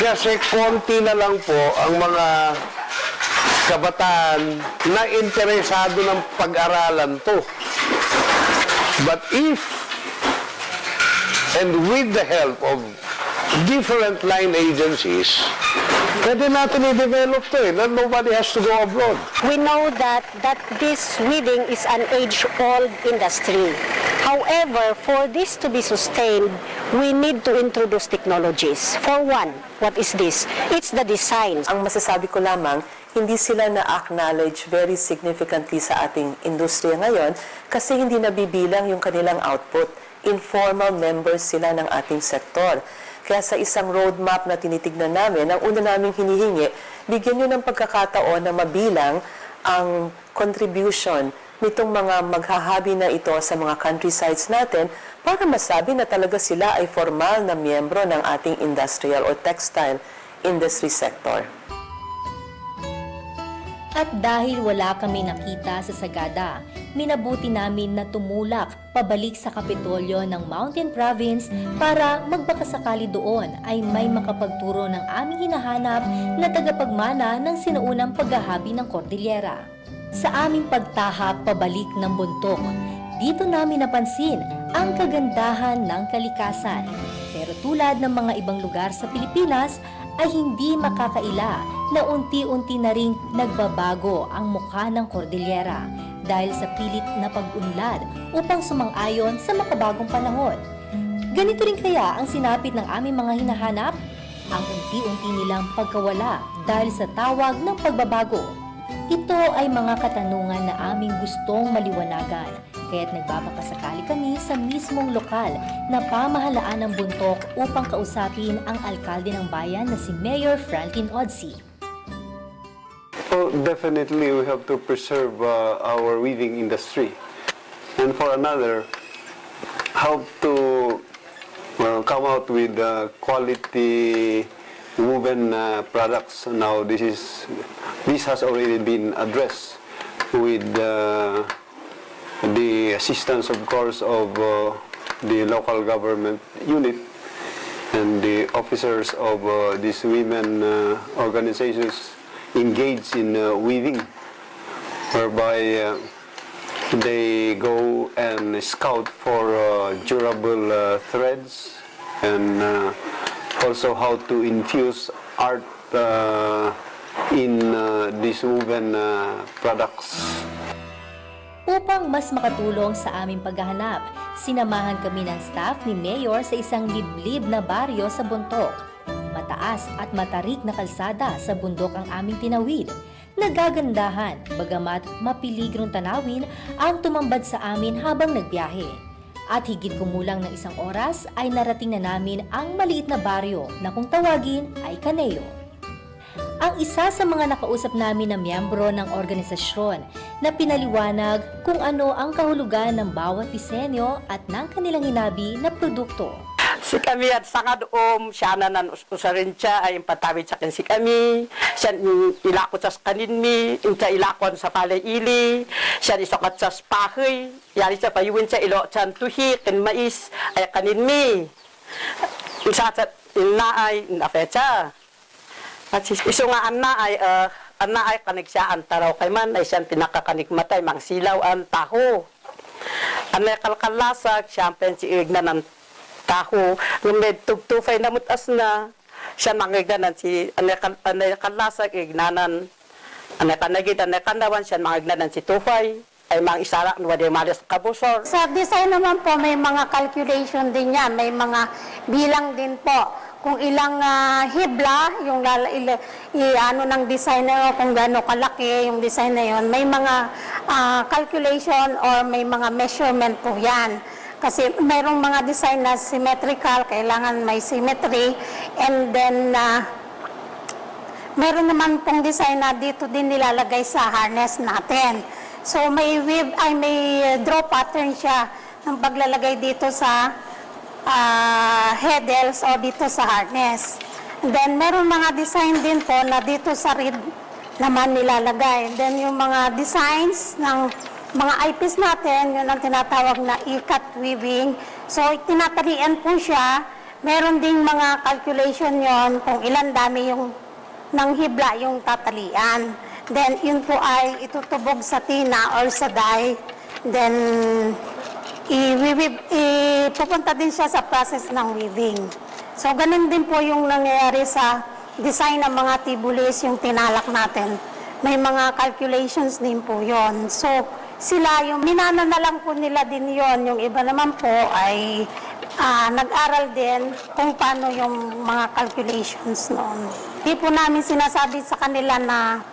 S8: Kasi konti na lang po ang mga kabataan na interesado ng pag-aralan to. But if, and with the help of different line agencies, pwede natin i-develop to eh. Nobody has to go abroad.
S10: We know that this weaving is an age-old industry. However, for this to be sustained, we need to introduce technologies. For one, what is this? It's the design.
S7: Ang masasabi ko lamang, hindi sila na-acknowledge very significantly sa ating industriya ngayon kasi hindi nabibilang yung kanilang output. Informal members sila ng ating sektor. Kaya sa isang roadmap na tinitignan namin, ang una naming hinihingi, bigyan nyo ng pagkakataon na mabilang ang contribution nitong mga maghahabi na ito sa mga countrysides natin para masabi na talaga sila ay formal na miyembro ng ating industrial o textile industry sector.
S1: At dahil wala kami nakita sa Sagada, minabuti namin na tumulak pabalik sa Kapitolyo ng Mountain Province para magbakasakali doon ay may makapagturo ng aming hinahanap na tagapagmana ng sinuunang paghahabi ng Cordillera. Sa aming pagtahak pabalik ng bundok, dito namin napansin ang kagandahan ng kalikasan. Pero tulad ng mga ibang lugar sa Pilipinas, ay hindi makakaila na unti-unti na ring nagbabago ang mukha ng Cordillera dahil sa pilit na pag-unlad upang sumang-ayon sa makabagong panahon. Ganito rin kaya ang sinapit ng aming mga hinahanap? Ang unti-unti nilang pagkawala dahil sa tawag ng pagbabago. Ito ay mga katanungan na aming gustong maliwanagan, kaya't nagbabakasakali kami sa mismong lokal na pamahalaan ng bundok upang kausapin ang alkalde ng bayan na si Mayor Franklin Odsey.
S11: Well, definitely we have to preserve our weaving industry. And for another, how to come out with quality woven products. Now this has already been addressed with the assistance, of course, of the local government unit and the officers of these women organizations engaged in weaving, whereby they go and scout for durable threads and also how to infuse art in these woven products.
S1: Upang mas makatulong sa aming paghahanap, sinamahan kami ng staff ni Mayor sa isang liblib na baryo sa Bontoc. Mataas at matarik na kalsada sa bundok ang aming tinawid. Nagagandahan, bagamat mapiligrong tanawin ang tumambad sa amin habang nagbiyahe. At higit kumulang ng 1 oras ay narating na namin ang maliit na baryo na kung tawagin ay Caneo. Ang isa sa mga nakausap namin na miyembro ng organisasyon na pinaliwanag kung ano ang kahulugan ng bawat disenyo at ng kanilang hinabi na produkto.
S12: Si kami at saka siya na usarin siya ay patawid sa akin si kami. Siya ilakot sa kanin mi, siya ilakon sa palaili, siya isokat sa spahoy, yari sa payuwin siya ilo sa tuhi, kin mais, ay kanin mi. Isa sa inaay, inafetsa. At iso nga ana ay kanig siya antaraw kay man, ay siya pinakakanig matay, mang silaw ang taho. Anay kalkalasag, siya si igna ng taho, lumid tugtufay na mutas na, siya mangignanan si anay kalasag, ignanan, anay kanagid, anay kanawan, siya mangignanan si tufay, ay mga isara, wala malas kabusor.
S13: Sa design naman po, may mga calculation din yan, may mga bilang din po. Kung ilang hibla, yung ano ng designer, kung gaano kalaki yung design na yun, may mga calculation or may mga measurement po yan. Kasi mayroong mga design na symmetrical, kailangan may symmetry, and then mayroon naman pong design na dito din nilalagay sa harness natin. So may draw pattern siya ng paglalagay dito sa headels o dito sa harness. And then meron mga design din po na dito sa rib naman nilalagay. And then yung mga designs ng mga eyepiece natin, yun ang tinatawag na ikat weaving. So tinatalian po siya. Meron ding mga calculation yon kung ilan dami yung ng hibla yung tatalian. Then yun po ay itutubog sa tina or sa die. Then pupunta din siya sa process ng weaving. So, ganun din po yung nangyayari sa design ng mga tibulis, yung tinalak natin. May mga calculations din po yon. So, sila, yung minana na lang po nila din yon. Yung iba naman po ay nag-aral din kung paano yung mga calculations noon. Hindi po namin sinasabi sa kanila na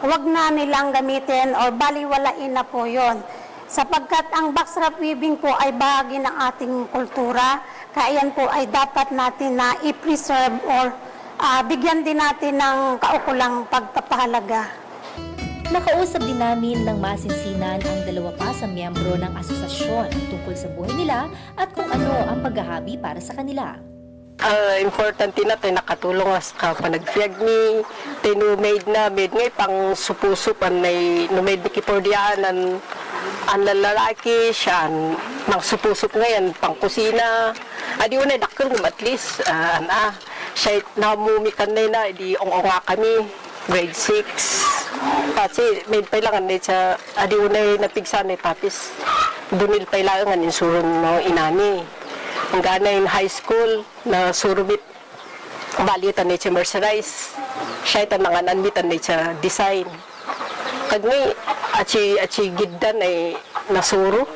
S13: huwag na nilang gamitin or baliwalain na po yon. Sapagkat ang backstrap weaving po ay bahagi ng ating kultura, kaya yan po ay dapat natin na i-preserve or bigyan din natin ng kaukulang pagpapahalaga.
S1: Nakausap din namin ng masinsinan ang 2 pa sa miyembro ng asosasyon tungkol sa buhay nila at kung ano ang paghahabi para sa kanila.
S12: Importante na tayo nakatulong sa panagpiyag ni tinumade na made ngay pang supusupan may numade ni kipordianan ang lalaki siya nang supusup ngayon pang kusina adi unay dakkel at least siya namumikan na di onga kami grade 6 kasi may pailangan ni sa adi unay napigsan ni tapis dunil pailangan insurun no inani ang ganay in high school na surubit balitan ni sa mercerize siya ito mga nanbitan ni sa design kag may achi giddan ay nasuro.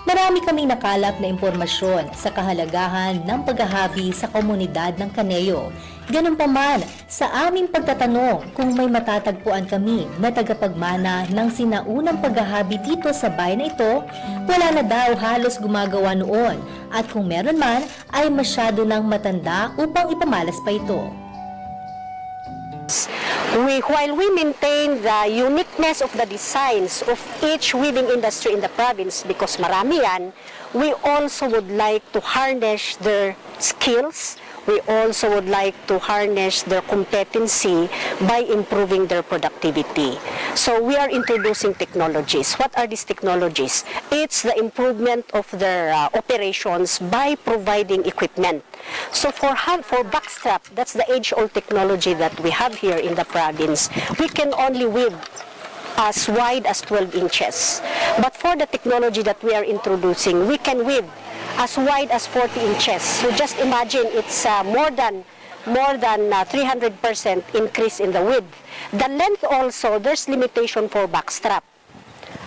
S1: Marami kaming nakalap na impormasyon sa kahalagahan ng paghahabi sa komunidad ng Caneo. Ganun pa man, sa aming pagtatanong kung may matatagpuan kami na tagapagmana ng sinaunang paghahabi dito sa bayan na ito, wala na daw halos gumagawa noon at kung meron man ay masyado nang matanda upang ipamalas pa ito.
S10: While we maintain the uniqueness of the designs of each weaving industry in the province, because marami yan, we also would like to harness their skills. We also would like to harness their competency by improving their productivity. So we are introducing technologies. What are these technologies? It's the improvement of their operations by providing equipment. So for backstrap, that's the age-old technology that we have here in the province. We can only weave as wide as 12 inches. But for the technology that we are introducing, we can weave as wide as 40 inches. So just imagine it's more than more than 300% increase in the width. The length also, there's limitation for backstrap.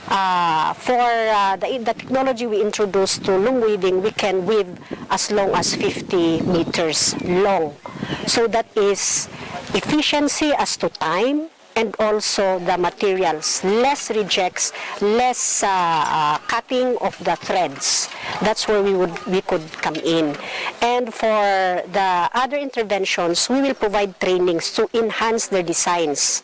S10: The technology we introduced to loom weaving, we can weave as long as 50 meters long. So that is efficiency as to time, and also the materials, less rejects, less cutting of the threads. That's where we could come in. And for the other interventions, we will provide trainings to enhance their designs.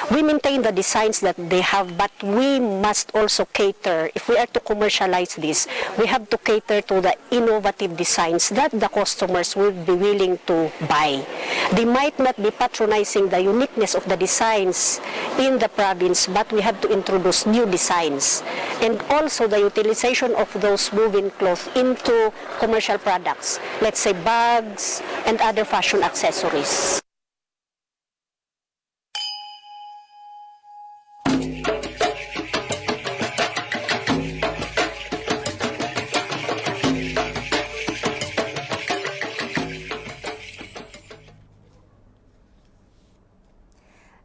S10: We maintain the designs that they have, but we must also cater, if we are to commercialize this, we have to cater to the innovative designs that the customers will be willing to buy. They might not be patronizing the uniqueness of the designs in the province, but we have to introduce new designs. And also the utilization of those woven cloth into commercial products, let's say bags and other fashion accessories.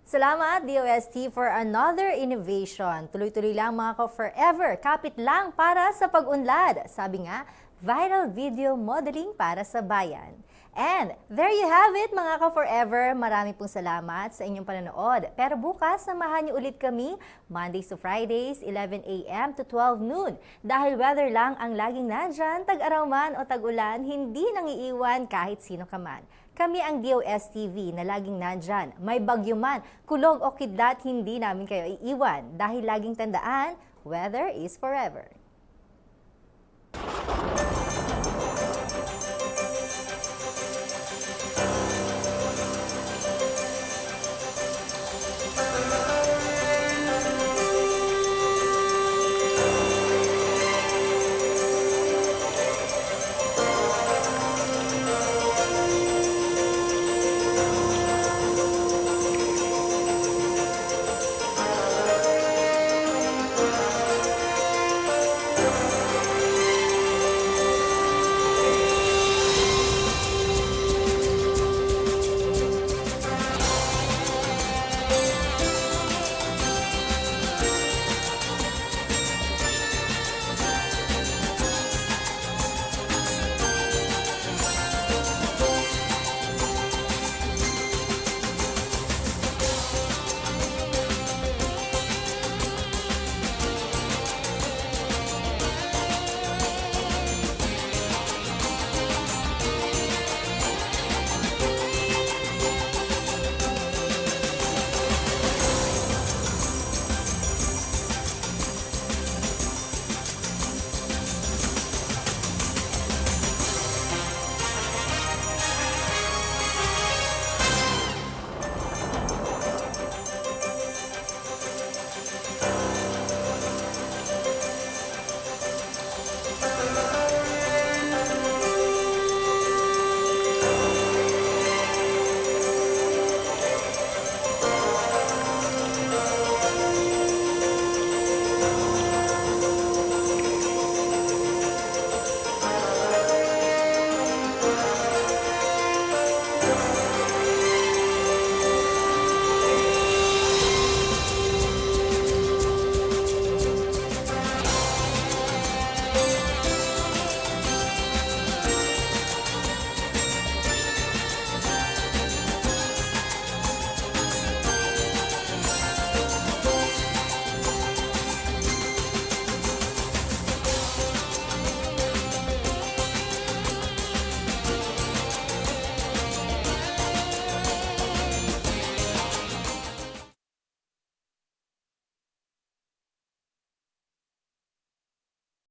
S1: Salamat DOST for another innovation. Tuloy-tuloy lang mga ka-forever. Kapit lang para sa pag-unlad. Sabi nga, viral video modeling para sa bayan. And there you have it mga ka-forever. Marami pong salamat sa inyong panonood. Pero bukas, samahan niyo ulit kami Mondays to Fridays, 11 a.m. to 12 noon. Dahil weather lang ang laging nandyan, tag-araw man o tag-ulan, hindi nang iiwan kahit sino ka man. Kami ang DOST-TV na laging nandyan. May bagyo man, kulog o kidlat, hindi namin kayo iiwan. Dahil laging tandaan, weather is forever.